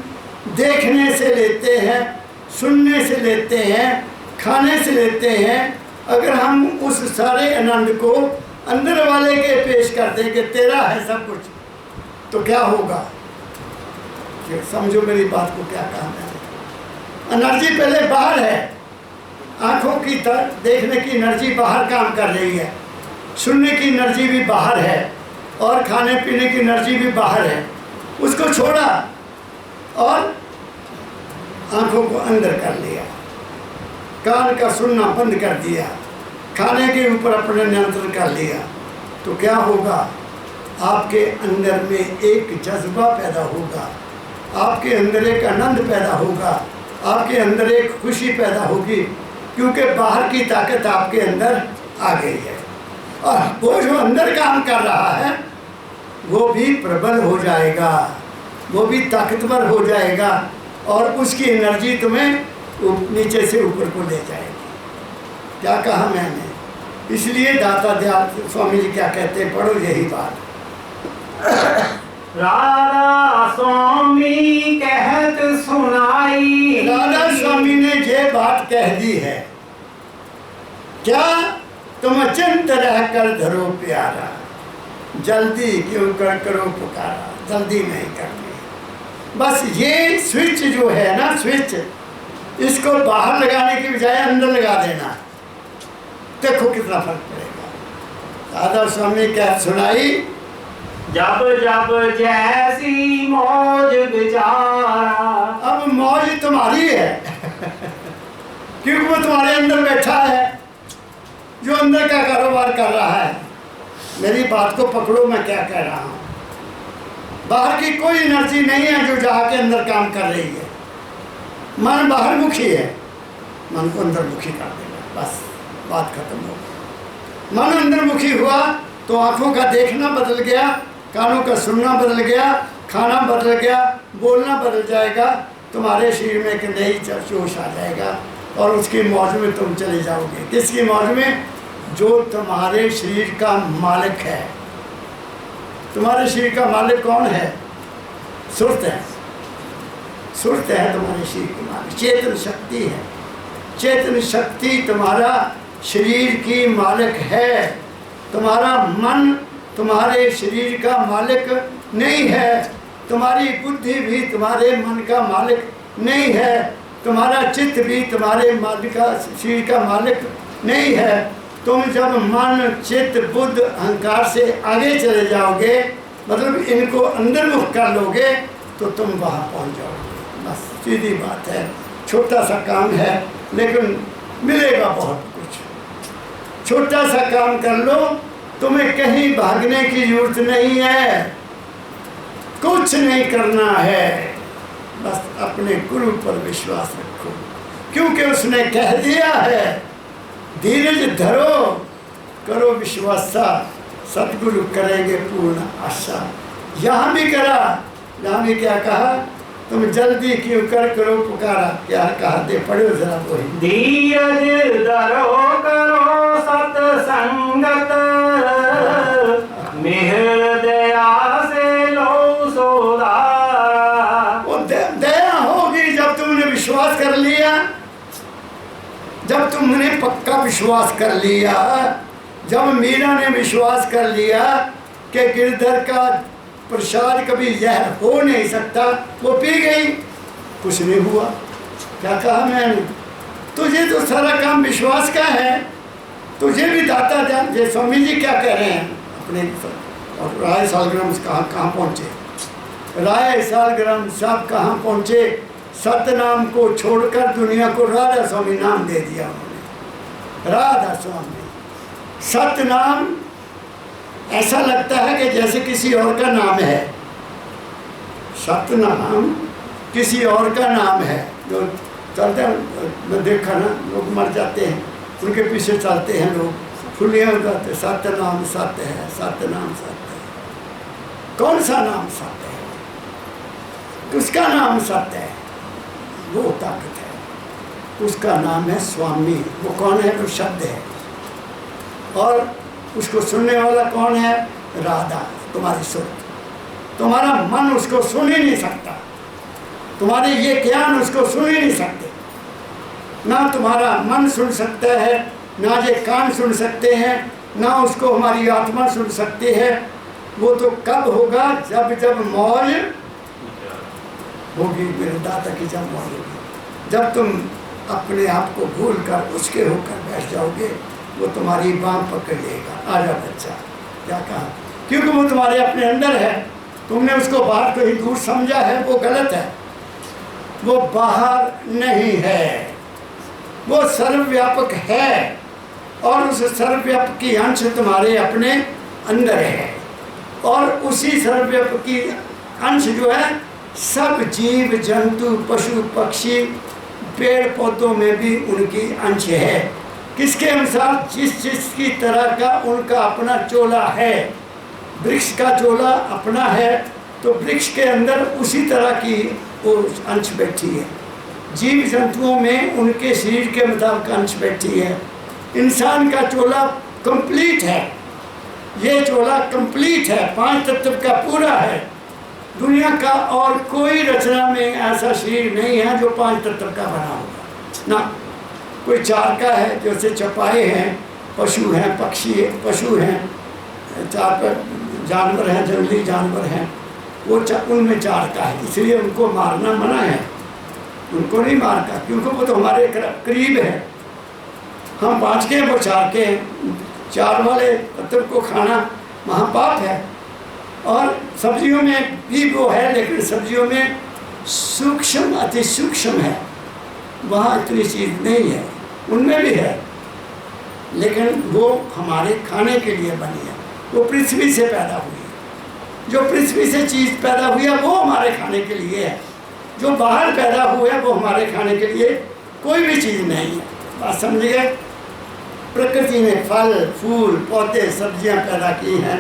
देखने से लेते हैं, सुनने से लेते हैं, खाने से लेते हैं, अगर हम उस सारे आनंद को अंदर वाले के पेश कर दें कि तेरा है सब कुछ, तो क्या होगा? समझो मेरी बात को क्या कहा मैंने। एनर्जी पहले बाहर है, आँखों की तरफ देखने की एनर्जी बाहर काम कर रही है, सुनने की एनर्जी भी बाहर है और खाने पीने की एनर्जी भी बाहर है। उसको छोड़ा और आँखों को अंदर कर लिया, कान का सुनना बंद कर दिया, खाने के ऊपर अपने नियंत्रण कर लिया, तो क्या होगा? आपके अंदर में एक जज्बा पैदा होगा, आपके अंदर एक आनंद पैदा होगा, आपके अंदर एक खुशी पैदा होगी, क्योंकि बाहर की ताकत आपके अंदर आ गई है। और वो जो अंदर काम कर रहा है वो भी प्रबल हो जाएगा, वो भी ताकतवर हो जाएगा और उसकी एनर्जी तुम्हें नीचे से ऊपर को ले जाएगी। क्या कहा मैंने? इसलिए दाता दयाल स्वामी जी क्या कहते हैं, पढ़ो यही बात। राधा स्वामी कहत सुनाई। राधा स्वामी ने ये बात कह दी है, क्या तुम अचिंत रह कर धरो प्यारा, जल्दी क्यों कर करो पुकारा, जल्दी नहीं करनी। बस ये स्विच जो है ना, स्विच, इसको बाहर लगाने की बजाय अंदर लगा देना, देखो कितना फर्क पड़ेगा। राधा स्वामी क्या सुनाई, जब जब जैसी मौज बिचारा। अब मौज तुम्हारी है क्योंकि वो तुम्हारे अंदर बैठा है, जो अंदर का कारोबार कर रहा है। मेरी बात को पकड़ो, मैं क्या कह रहा हूँ। बाहर की कोई एनर्जी नहीं है जो जाके अंदर काम कर रही है। मन बाहरमुखी है, मन को अंदरमुखी कर देगा, बस बात खत्म हो गई। मन अंदरमुखी हुआ तो आँखों का देखना बदल गया, कानों का सुनना बदल गया, खाना बदल गया, बोलना बदल जाएगा, तुम्हारे शरीर में एक नई जोश आ जाएगा और उसकी मौज में तुम चले जाओगे। किसकी मौज में? जो तुम्हारे शरीर का मालिक है। तुम्हारे शरीर का मालिक कौन है? सुरत है, सुरत है तुम्हारे शरीर की मालिक, चेतन शक्ति है। चेतन शक्ति तुम्हारा शरीर की मालिक है। तुम्हारा मन तुम्हारे शरीर का मालिक नहीं है, तुम्हारी बुद्धि भी तुम्हारे मन का मालिक नहीं है, तुम्हारा चित्त भी तुम्हारे मालिक का शरीर का मालिक नहीं है। तुम जब मन, चित्त, बुद्ध, अहंकार से आगे चले जाओगे, मतलब इनको अंदर मुख कर लोगे, तो तुम वहाँ पहुँच जाओगे। बस सीधी बात है, छोटा सा काम है लेकिन मिलेगा बहुत कुछ। छोटा सा काम कर लो, तुम्हें कहीं भागने की जरूरत नहीं है, कुछ नहीं करना है, बस अपने गुरु पर विश्वास रखो, क्योंकि उसने कह दिया है, धीरज धरो, करो विश्वासा, सतगुरु करेंगे पूर्ण आशा। यहाँ भी करा, यहाँ भी क्या कहा, तुम जल्दी क्यों कर करो पुकारा, क्या कहा दे पढ़ो जरा वही। धीरज धरो करो सत्संगत, मेहर दया से लो सोदारा। वो दया होगी जब तुमने विश्वास कर लिया, जब तुमने पक्का विश्वास कर लिया, जब मीरा ने विश्वास कर लिया कि गिरधर का प्रसाद कभी जहर हो नहीं सकता, वो पी गई, कुछ नहीं हुआ। क्या कहा मैंने? तुझे तो सारा काम विश्वास का है, तुझे भी दाता ध्यान। जय स्वामी जी क्या कह रहे हैं अपने, और राय सालग्राम कहाँ पहुँचे, राय सालग्राम सब कहाँ पहुँचे, सतनाम को छोड़कर दुनिया को राधा स्वामी नाम दे दिया उन्होंने, राधा स्वामी। सतनाम ऐसा लगता है कि जैसे किसी और का नाम है। सतनाम किसी और का नाम है। जो चलते हैं, मैं देखा ना, लोग मर जाते हैं, उनके पीछे चलते हैं लोग, फुलियाँ उगाते, सतनाम सत्य है, सतनाम सत्य है। कौन सा नाम सत्य है? किसका नाम सत्य है? वो ताकत है, उसका नाम है स्वामी। वो कौन है? वो शब्द है। और उसको सुनने वाला कौन है? राधा, तुम्हारी सुर। तुम्हारा मन उसको सुन ही नहीं सकता, तुम्हारे ये ज्ञान उसको सुन ही नहीं सकते। ना तुम्हारा मन सुन सकता है, ना ये कान सुन सकते हैं, ना उसको हमारी आत्मा सुन सकती है। वो तो कब होगा? जब जब मौज होगी, मेरे दादा की जब मौज होगी, जब तुम अपने आप को भूल कर उसके होकर बैठ जाओगे, वो तुम्हारी बाँह पकड़ लेगा। आजा बच्चा, क्या कहा? क्योंकि वो तुम्हारे अपने अंदर है। तुमने उसको बाहर कहीं दूर समझा है, वो गलत है। वो बाहर नहीं है, वो सर्वव्यापक है। और उस सर्वव्यापक की अंश तुम्हारे अपने अंदर है। और उसी सर्वव्यापक की अंश जो है, सब जीव जंतु पशु पक्षी पेड़ पौधों में भी उनकी अंश है। किसके अनुसार? जिस जिसकी तरह का उनका अपना चोला है। वृक्ष का चोला अपना है, तो वृक्ष के अंदर उसी तरह की वो अंश बैठी है। जीव जंतुओं में उनके शरीर के मुताबिक अंश बैठी है। इंसान का चोला कंप्लीट है, ये चोला कंप्लीट है, 5 तत्व का पूरा है। दुनिया का और कोई रचना में ऐसा शरीर नहीं है जो 5 तत्व का बना होगा ना। कोई 4 का है, जैसे चपाए हैं, पशु हैं, पक्षी पशु हैं, 4 जानवर हैं, जंगली जानवर हैं, वो उनमें 4 का है। इसलिए उनको मारना मना है, उनको नहीं मारता, क्योंकि वो तो हमारे करीब है। हम 5 के हैं, वो 4 के हैं। 4 वाले तत्व को खाना महापाप है। और सब्जियों में भी वो है, लेकिन सब्जियों में सूक्ष्म अति सूक्ष्म है, वहाँ इतनी चीज़ नहीं है। उनमें भी है, लेकिन वो हमारे खाने के लिए बनी है। वो पृथ्वी से पैदा हुई है। जो पृथ्वी से चीज़ पैदा हुई है वो हमारे खाने के लिए है। जो बाहर पैदा हुआ है वो हमारे खाने के लिए कोई भी चीज़ नहीं है। बात समझिए? प्रकृति ने फल फूल पौधे सब्जियां पैदा की हैं,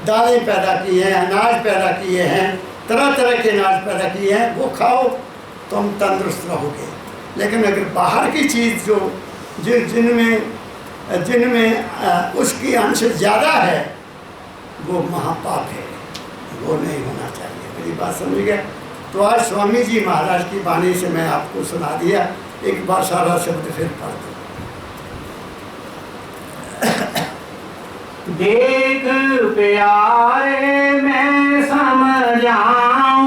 दालें पैदा की हैं, अनाज पैदा किए हैं, तरह तरह के अनाज पैदा किए हैं। वो खाओ तो हम तंदुरुस्त रहोगे। लेकिन अगर बाहर की चीज़ जो जिनमें उसकी अंश ज़्यादा है, वो महापाप है, वो नहीं होना चाहिए। मेरी बात समझ गए? तो आज स्वामी जी महाराज की वाणी से मैं आपको सुना दिया। एक बार सारा शब्द फिर पढ़ दो। देख प्यारे मैं समझाऊं,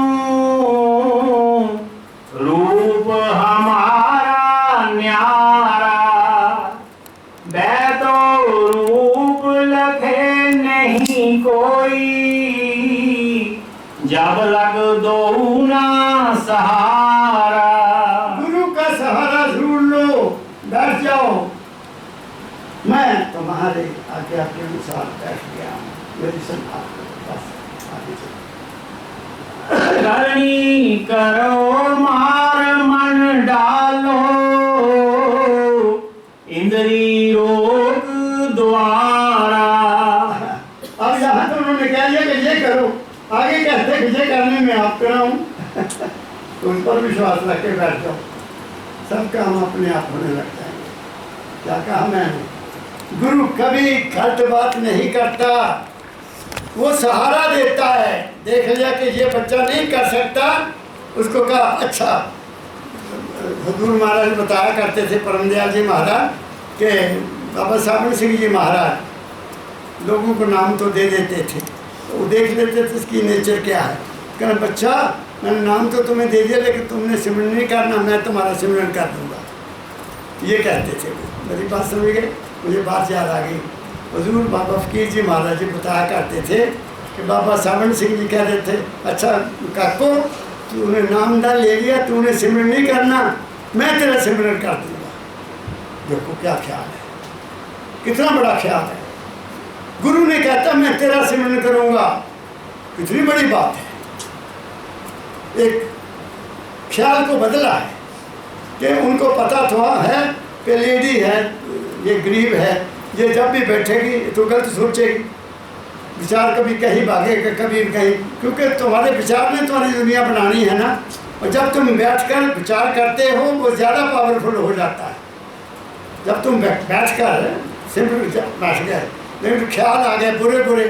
रूप हमारा न्यारा, बैतो रूप लखे नहीं कोई, जब लग दो ना सहारा। गुरु का सहारा ढूंढ लो, बैठ जाओ। मैं तुम्हारे आज्ञा के अनुसार बैठ गया हूँ, मेरी संभाल बस आगे चलो। करनी करो मार मन डालो, इंद्री रोग द्वारा। अब यहाँ तो उन्होंने कह दिया कि ये करो, आगे कहते कि ये करने में आप कराऊँ। तो उन पर विश्वास रख के बैठ जाओ, सब काम अपने आप होने लग जाएंगे। क्या कहा मैंने? गुरु कभी गलत बात नहीं करता, वो सहारा देता है। देख लिया कि ये बच्चा नहीं कर सकता, उसको कहा अच्छा। हजूर महाराज बताया करते थे, परमदयाल जी महाराज के बाबा सावन सिंह जी महाराज लोगों को नाम तो दे देते थे, वो देख लेते थे इसकी नेचर क्या है। कहना बच्चा मैंने नाम तो तुम्हें दे दिया, लेकिन तुमने सिमरन नहीं करना, मैं तुम्हारा सिमरन कर दूँगा, ये कहते थे वो। मेरी बात समझ गए? मुझे बात याद आ गई। हजूर बाबा फकीर जी महाराज जी बताया करते थे कि बाबा सावन सिंह जी कहते थे अच्छा काको तूने नामदान ले लिया, तूने सिमरन नहीं करना, मैं तेरा सिमरन कर दूंगा। देखो क्या ख्याल है, कितना बड़ा ख्याल है। गुरु ने कहता मैं तेरा सिमरन करूंगा, कितनी बड़ी बात है। एक ख्याल को बदला है कि उनको पता तो है कि लेडी है, ये गरीब है, ये जब भी बैठेगी तो गलत सोचेगी, विचार कभी कहीं भागेगा कभी कहीं, क्योंकि तुम्हारे विचार ने तुम्हारी दुनिया बनानी है ना। और जब तुम बैठकर विचार करते हो वो ज़्यादा पावरफुल हो जाता है। जब तुम बैठकर सिंपल बैठ गए लेकिन ख्याल आ गए बुरे बुरे,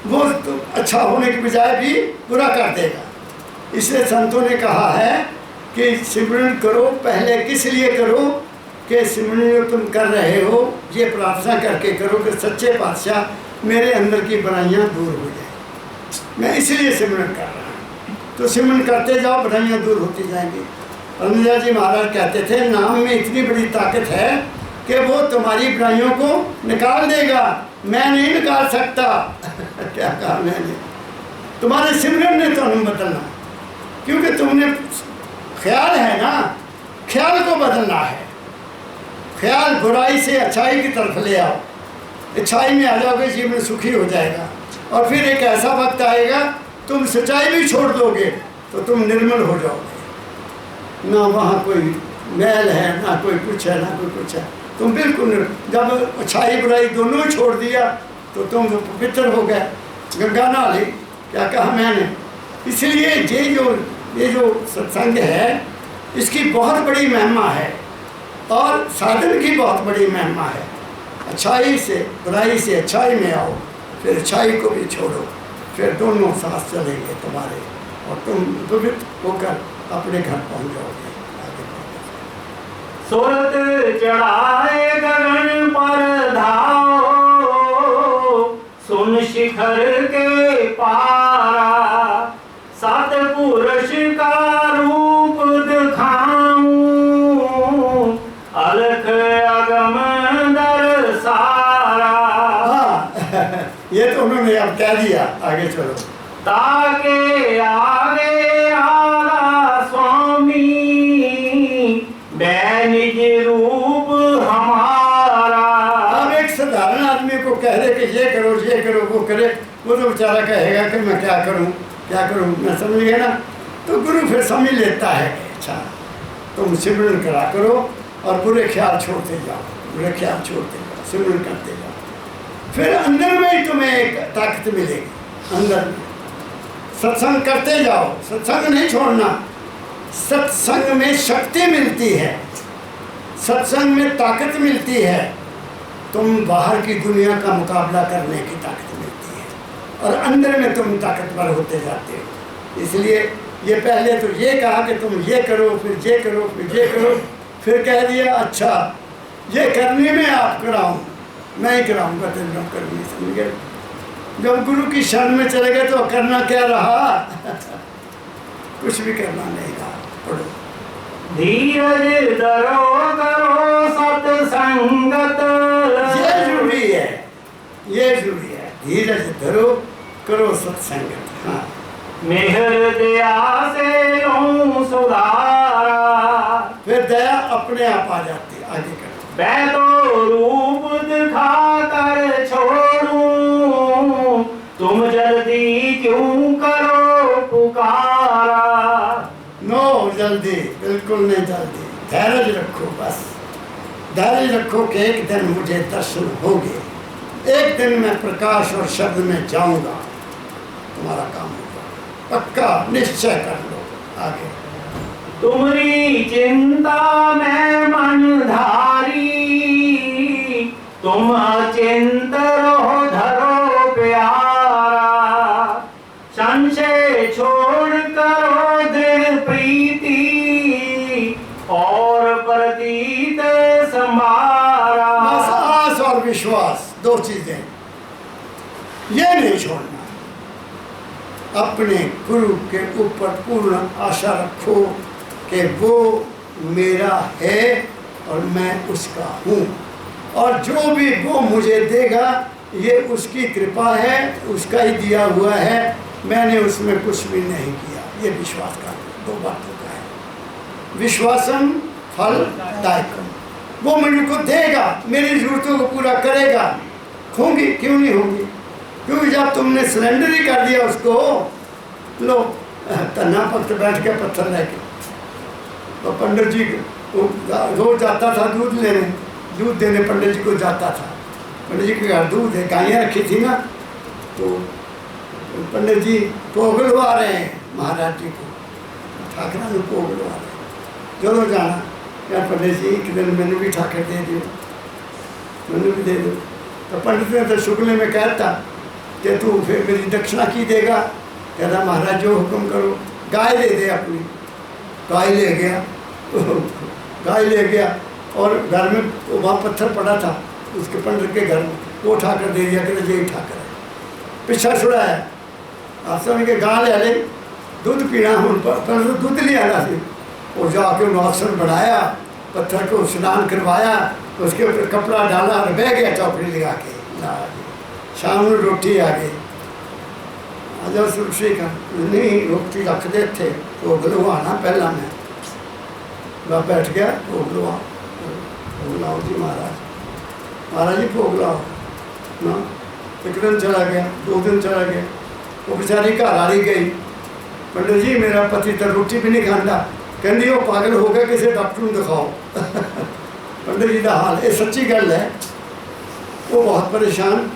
वो तो अच्छा होने के बजाय भी बुरा कर देगा। इसलिए संतों ने कहा है कि सिमरन करो, पहले किस लिए करो कि सिमरन जो तुम कर रहे हो ये प्रार्थना करके करो कि सच्चे पातशाह मेरे अंदर की बुराइयाँ दूर हो जाए, मैं इसलिए सिमरन कर रहा हूँ। तो सिमरन करते जाओ, बुराइयाँ दूर होती जाएंगी। रमजा जी महाराज कहते थे नाम में इतनी बड़ी ताकत है कि वो तुम्हारी बुराइयों को निकाल देगा, मैं नहीं निकाल सकता। क्या कहा मैंने, तुम्हारे सिमरन ने तो नहीं बदलना, क्योंकि तुमने ख्याल है ना, ख्याल को बदलना है। ख्याल बुराई से अच्छाई की तरफ ले आओ, अच्छाई में आ जाओगे, जीवन सुखी हो जाएगा। और फिर एक ऐसा वक्त आएगा तुम सच्चाई भी छोड़ दोगे तो तुम निर्मल हो जाओगे। ना वहाँ कोई मैल है, ना कोई कुछ है, ना कोई कुछ है, तुम बिल्कुल। जब अच्छाई बुराई दोनों ही छोड़ दिया तो तुम पवित्र हो गए, गंगा नहा ली। क्या कहा मैंने, इसलिए ये जो सत्संग है इसकी बहुत बड़ी महिमा है और साधन की बहुत बड़ी महिमा है। अच्छाई से बुराई से अच्छाई में आओ, फिर अच्छाई को भी छोड़ो, फिर दोनों साथ चलेंगे तुम्हारे और तुम पवित्र होकर अपने घर पहुंच जाओगे। सुरत चढ़ाए गगन पर धाओ, सुन शिखर के पारा, सतपुरुष का रूप दिखाऊं, अलख अगम दरसारा। ये तो उन्होंने अब कह दिया, आगे चलो। ताके आगे आला स्वामी, निज रूप हमारा। अब एक साधारण आदमी को कह दे कि ये करो वो करे, वो तो बेचारा कहेगा कि मैं क्या करूं, मैं समझ गया ना। तो गुरु फिर समझ लेता है कि अच्छा तुम सिमरन करा करो और बुरे ख्याल छोड़ते जाओ, सिमरन करते जाओ, फिर अंदर में ही तुम्हें एक ताकत मिलेगी। अंदर में सत्संग करते जाओ, सत्संग नहीं छोड़ना। सत्संग में शक्ति मिलती है, सत्संग में ताकत मिलती है, तुम बाहर की दुनिया का मुकाबला करने की ताकत मिलती है और अंदर में तुम ताकतवर होते जाते हो। इसलिए ये पहले तो ये कहा कि तुम ये करो, फिर ये करो, फिर ये करो, फिर कह दिया अच्छा ये करने में आप कराऊँ, मैं ही कराऊँगा, तुम करनी। समझ गए, जब गुरु की शरण में चले गए तो करना क्या रहा। कुछ भी करना नहीं रहा। पढ़ो। धीरज धरो करो सत्संगत, ये जरूरी है, ये जरूरी है। धीरज धरो करो सत्संगत। हाँ, मेहर दया से लूं सुधारा, फिर दया अपने आप आ जाती है। आगे करो। मैं तो रूप दिखा कर छोड़ूं, तुम जल्दी क्यों करो पुकारा। नो जल्दी, बिल्कुल नहीं जल्दी, धैर्य रखो। बस धैर्य रखो कि एक दिन मुझे दर्शन होंगे, एक दिन मैं प्रकाश और शब्द में जाऊंगा, तुम्हारा काम होगा। पक्का निश्चय कर लो। आगे। तुम्हारी चिंता में मन धारी, तुम अचिंत रहो धरो प्यारा, संशय छोड़ करो दृढ़ प्रीति, और प्रतीत संभारा। बस आस और विश्वास, दो चीजें, ये नहीं छोड़ना। अपने गुरु के ऊपर पूर्ण आशा रखो कि वो मेरा है और मैं उसका हूँ, और जो भी वो मुझे देगा ये उसकी कृपा है, उसका ही दिया हुआ है, मैंने उसमें कुछ भी नहीं किया। ये विश्वास का दो बातों का है। विश्वासम फल दायकम, वो मेरे को देगा, मेरी जरूरतों को पूरा करेगा। होंगी क्यों नहीं होंगी, क्योंकि जब तुमने सिलेंडर ही कर दिया उसको, लो तन्ना पक्त बैठ के पत्थर लेके। तो पंडित जी रोज जाता था दूध लेने, दूध देने पंडित जी को जाता था। पंडित जी के घर दूध है, गायें रखी थी ना, तो पंडित जी भोग लवा रहे हैं महाराज जी को, ठाकरा को भोग लवा रहे हैं। चलो जाना यार पंडित जी, एक दिन मैंने भी ठाकर दे दियो, मैंने भी दे दो। तो पंडित ने तो शुक्ल में कहता कि तू फिर मेरी दक्षिणा की देगा। कहता महाराज जो हुक्म करो, गाय दे दे अपनी। गाय ले गया, गाय ले गया और घर में वहाँ पत्थर पड़ा था उसके पंडित के घर में, वो उठाकर दे दिया, कहते यही ठाकर है, पीछा छुड़ाया। आप समझ के गाय ले ले, दूध पीना हूँ पर दूध नहीं आना थी। और जाके उन्होंने आसन बढ़ाया, पत्थर को स्नान करवाया, उसके ऊपर कपड़ा डाला और बह गया चौकड़ी लगा के। शाम में रोटी आ गई, आजा सुरक्षी का नहीं रोटी रख दे थे, भोग लवाना पहला मैं वह बैठ गया। भोग लाओ जी महाराज, महाराज जी भोग लाओ ना। एक दिन चला गया, 2 दिन चला गया, वो बेचारी घर आ गई, पंडित जी मेरा पति तो रोटी भी नहीं खाता, कहती वो पागल हो गया, किसी डॉक्टर को दिखाओ। पंडित जी का हाल, ये सच्ची गल है। वो बहुत परेशान,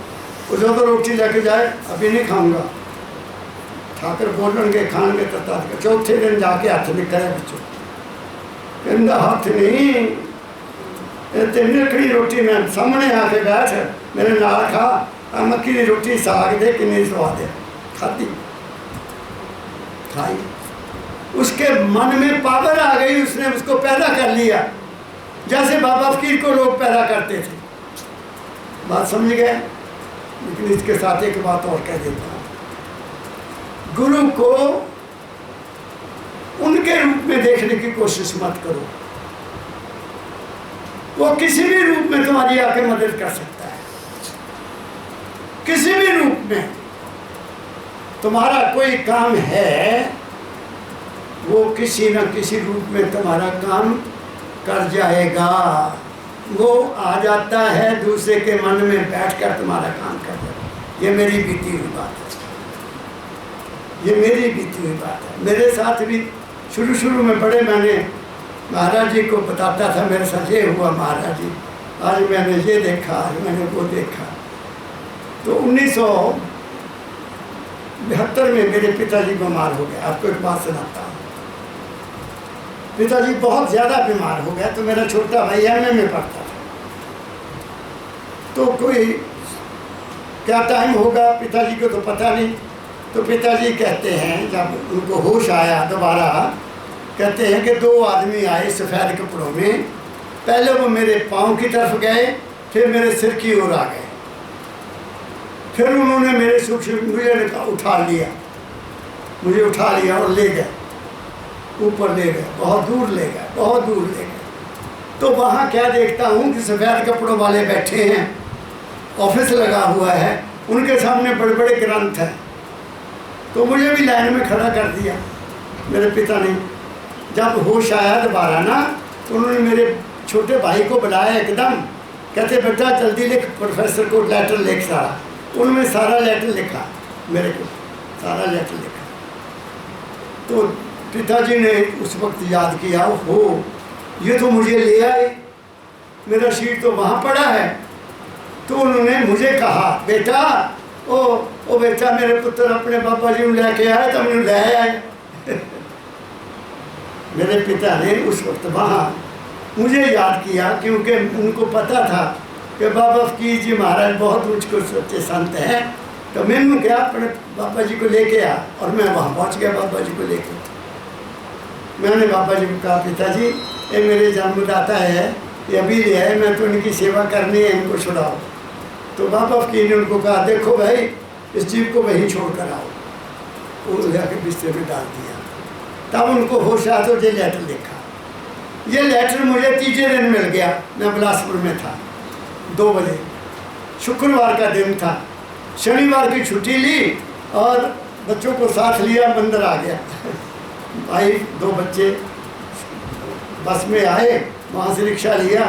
वो जो तो रोटी लेके जाए अभी नहीं खाऊंगा, ठाकर बोलेंगे खाएंगे तता। चौथे दिन जाके हाथ निकले बच्चों, कहता हाथ नहीं, तेरी रखड़ी रोटी मैं सामने आके बैठ मेरे नाल खा, मक्की की रोटी साग दे कितनी स्वाद है, खाती खाई। उसके मन में पावर आ गई, उसने उसको पैदा कर लिया जैसे बाबा फकीर को लोग पैदा करते थे। बात समझ गए। लेकिन इसके साथ एक बात और कह देता हूँ, गुरु को उनके रूप में देखने की कोशिश मत करो, वो किसी भी रूप में तुम्हारी आके मदद कर सकता है, किसी भी रूप में। तुम्हारा कोई काम है, वो किसी न किसी रूप में तुम्हारा काम कर जाएगा। वो आ जाता है दूसरे के मन में बैठकर तुम्हारा काम कर जाएगा। ये मेरी बीती हुई बात है, ये मेरी बीती हुई बात है। मेरे साथ भी शुरू में बड़े मैंने महाराज जी को बताता था, मेरे साथ ये हुआ महाराज जी, आज मैंने ये देखा, आज मैंने वो देखा। तो 1972 में मेरे पिताजी बीमार हो गए। आपको एक बात सुनाता हूँ, पिताजी बहुत ज़्यादा बीमार हो गया। तो मेरा छोटा भाई एमए में पढ़ता था, तो कोई क्या टाइम होगा पिताजी को तो पता नहीं। तो पिताजी कहते हैं, जब उनको होश आया दोबारा, कहते हैं कि 2 आदमी आए सफ़ेद कपड़ों में, पहले वो मेरे पाँव की तरफ गए, फिर मेरे सिर की ओर आ गए, फिर उन्होंने मेरे मुझे उठा लिया और ले गए, ऊपर ले गए, बहुत दूर ले गए, बहुत दूर ले गए। तो वहाँ क्या देखता हूँ कि सफ़ेद कपड़ों वाले बैठे हैं, ऑफिस लगा हुआ है, उनके सामने बड़े बड़े ग्रंथ हैं। तो मुझे भी लाइन में खड़ा कर दिया मेरे पिता ने। जब होश आया दोबारा ना, तो उन्होंने मेरे छोटे भाई को बुलाया एकदम, कहते बेटा जल्दी लिख, प्रोफेसर को लेटर लिख सारा। उन्होंने सारा लेटर लिखा, मेरे को सारा लेटर लिखा। तो पिताजी ने उस वक्त याद किया, हो ये तो मुझे ले आए, मेरा शीट तो वहाँ पड़ा है। तो उन्होंने मुझे कहा, बेटा ओ बेटा मेरे पुत्र अपने पापा जी को लेके आए, तो मैंने ले आए। मेरे पिता ने उस वक्त वहाँ मुझे याद किया, क्योंकि उनको पता था कि बाबा फकीर जी महाराज बहुत मुझको सच्चे संत हैं। तो मैंने क्या अपने बाबा जी को लेके आ, और मैं वहाँ पहुँच गया बाबा जी को लेके। मैंने बाबा जी को कहा, पिताजी ये मेरे जन्मदाता है, ये अभी ले आए, मैं तो इनकी सेवा करनी है, इनको छुड़ाओ। तो बाबा फकीर ने उनको कहा, देखो भाई इस जीव को वहीं छोड़ कर आओ। वो जाके बिस्तर में डाल दिया। तब उनको होश आया तो ये लेटर लिखा। ये लेटर मुझे तीसरे दिन मिल गया, मैं बिलासपुर में था, 2 बजे, शुक्रवार का दिन था। शनिवार की छुट्टी ली और बच्चों को साथ लिया, मंदिर आ गया। भाई 2 बच्चे बस में आए, वहाँ से रिक्शा लिया,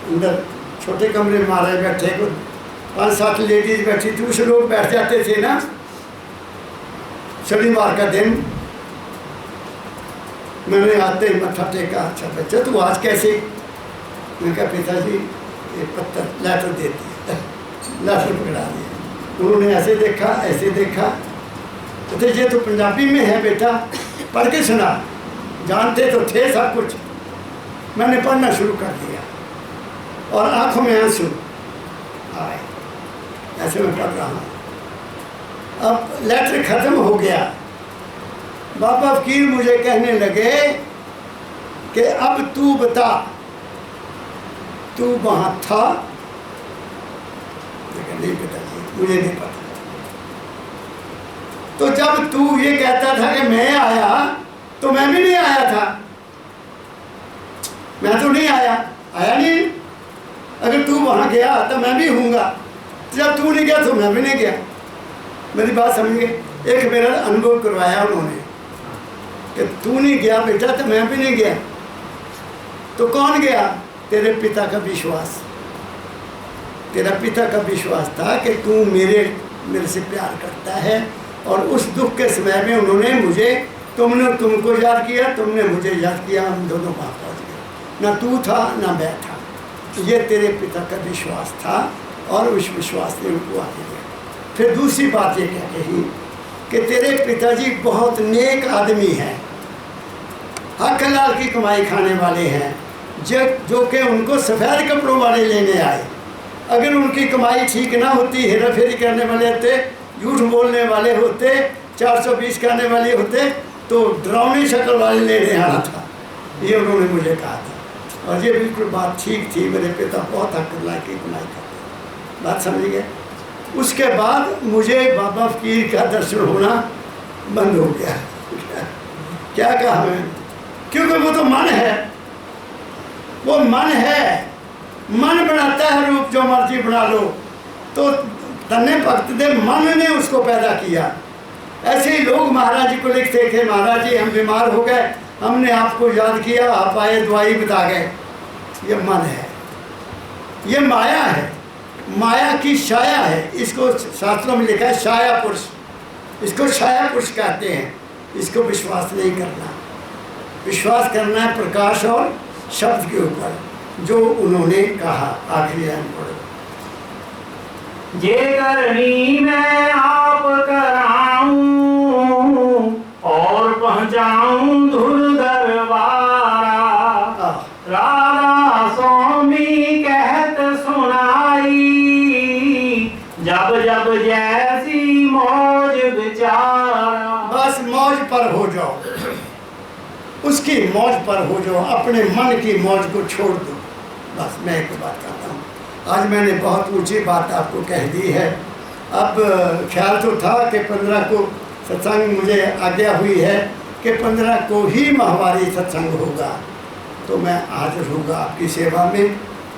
अंदर छोटे कमरे में महाराज बैठे, 5-7 लेडीज बैठी थी, उस लोग बैठ जाते थे ना। शनिवार का दिन मैंने आते ही मत्था टेका, अच्छा बच्चा तू आज कैसे? मैंने कहा पिताजी ये पत्थर लेटर दे दिया, लेटर पकड़ा दिया। उन्होंने ऐसे देखा ऐसे देखा, तो ये तो पंजाबी में है बेटा, पढ़ के सुना। जानते तो थे सब कुछ। मैंने पढ़ना शुरू कर दिया और आंखों में आंसू आए, ऐसे मैं पढ़ रहा हूँ। अब लेटर ख़त्म हो गया, बाबा फकीर मुझे कहने लगे कि अब तू बता, तू वहाँ था? लेकिन नहीं पिताजी मुझे नहीं पता। तो जब तू ये कहता था कि मैं आया, तो मैं भी नहीं आया था। मैं तो नहीं आया नहीं। अगर तू वहाँ गया तो मैं भी हूँगा, जब तू नहीं गया तो मैं भी नहीं गया। मेरी बात समझिए, एक मेरा अनुभव करवाया उन्होंने कि तू नहीं गया बेटा तो मैं भी नहीं गया। तो कौन गया? तेरे पिता का विश्वास। तेरा पिता का विश्वास था कि तू मेरे से प्यार करता है, और उस दुख के समय में उन्होंने मुझे, तुमको याद किया, तुमने मुझे याद किया, हम दोनों वहाँ पहुँच गए। ना तू था ना मैं था, ये तेरे पिता का विश्वास था, और उस विश्वास ने उनको आगे दिया। फिर दूसरी बात ये क्या कही कि तेरे पिताजी बहुत नेक आदमी हैं, हक हलाल की कमाई खाने वाले हैं, जो कि उनको सफ़ेद कपड़ों वाले लेने आए। अगर उनकी कमाई ठीक ना होती, हेरा फेरी करने वाले होते, झूठ बोलने वाले होते, 420 करने वाले होते, तो डरावनी शक्ल वाले लेने आना था। ये उन्होंने मुझे कहा था, और ये बिल्कुल बात ठीक थी। मेरे पिता बहुत हक हलाल की कमाई करते, बात समझ गए। उसके बाद मुझे बाबा फकीर का दर्शन होना बंद हो गया। क्या कहा मैं? क्योंकि वो तो मन है, वो मन है, मन बनाता है रूप जो मर्जी बना लो। तो धन्य भक्त दे मन ने उसको पैदा किया। ऐसे ही लोग महाराज जी को लिखते थे, महाराज जी हम बीमार हो गए, हमने आपको याद किया, आप आए, दवाई बता गए। ये मन है, ये माया है, माया की छाया है। इसको शास्त्रों में लिखा है छाया पुरुष, इसको छाया पुरुष कहते हैं। इसको विश्वास नहीं करना, विश्वास करना है प्रकाश और शब्द के ऊपर, जो उन्होंने कहा। आखिरी लाइन पढ़ो। जे करनी मैं आप कराऊं और पहुँचाऊं धुर दरबारा, राधा स्वामी कहत सुनाई, जब जब जैसी मौज विचारा। बस मौज पर हो जाओ, उसकी मौज पर हो जाओ, अपने मन की मौज को छोड़ दो। बस मैं एक बात कहता हूँ, आज मैंने बहुत ऊंची बात आपको कह दी है। अब ख्याल तो था कि 15 को सत्संग मुझे आज्ञा हुई है कि 15 को ही माहवारी सत्संग होगा, तो मैं हाजिर होगा आपकी सेवा में।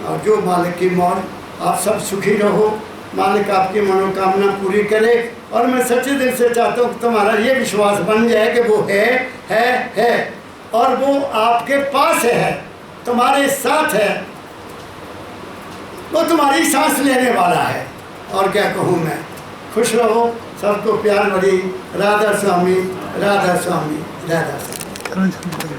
और जो मालिक की मौज, आप सब सुखी रहो, मालिक आपकी मनोकामना पूरी करे। और मैं सच्चे दिल से चाहता हूँ कि तुम्हारा ये विश्वास बन जाए कि वो है और वो आपके पास है, तुम्हारे साथ है, वो तुम्हारी सांस लेने वाला है। और क्या कहूँ मैं, खुश रहो, सबको प्यार भरी राधा स्वामी, राधा स्वामी, राधा स्वामी।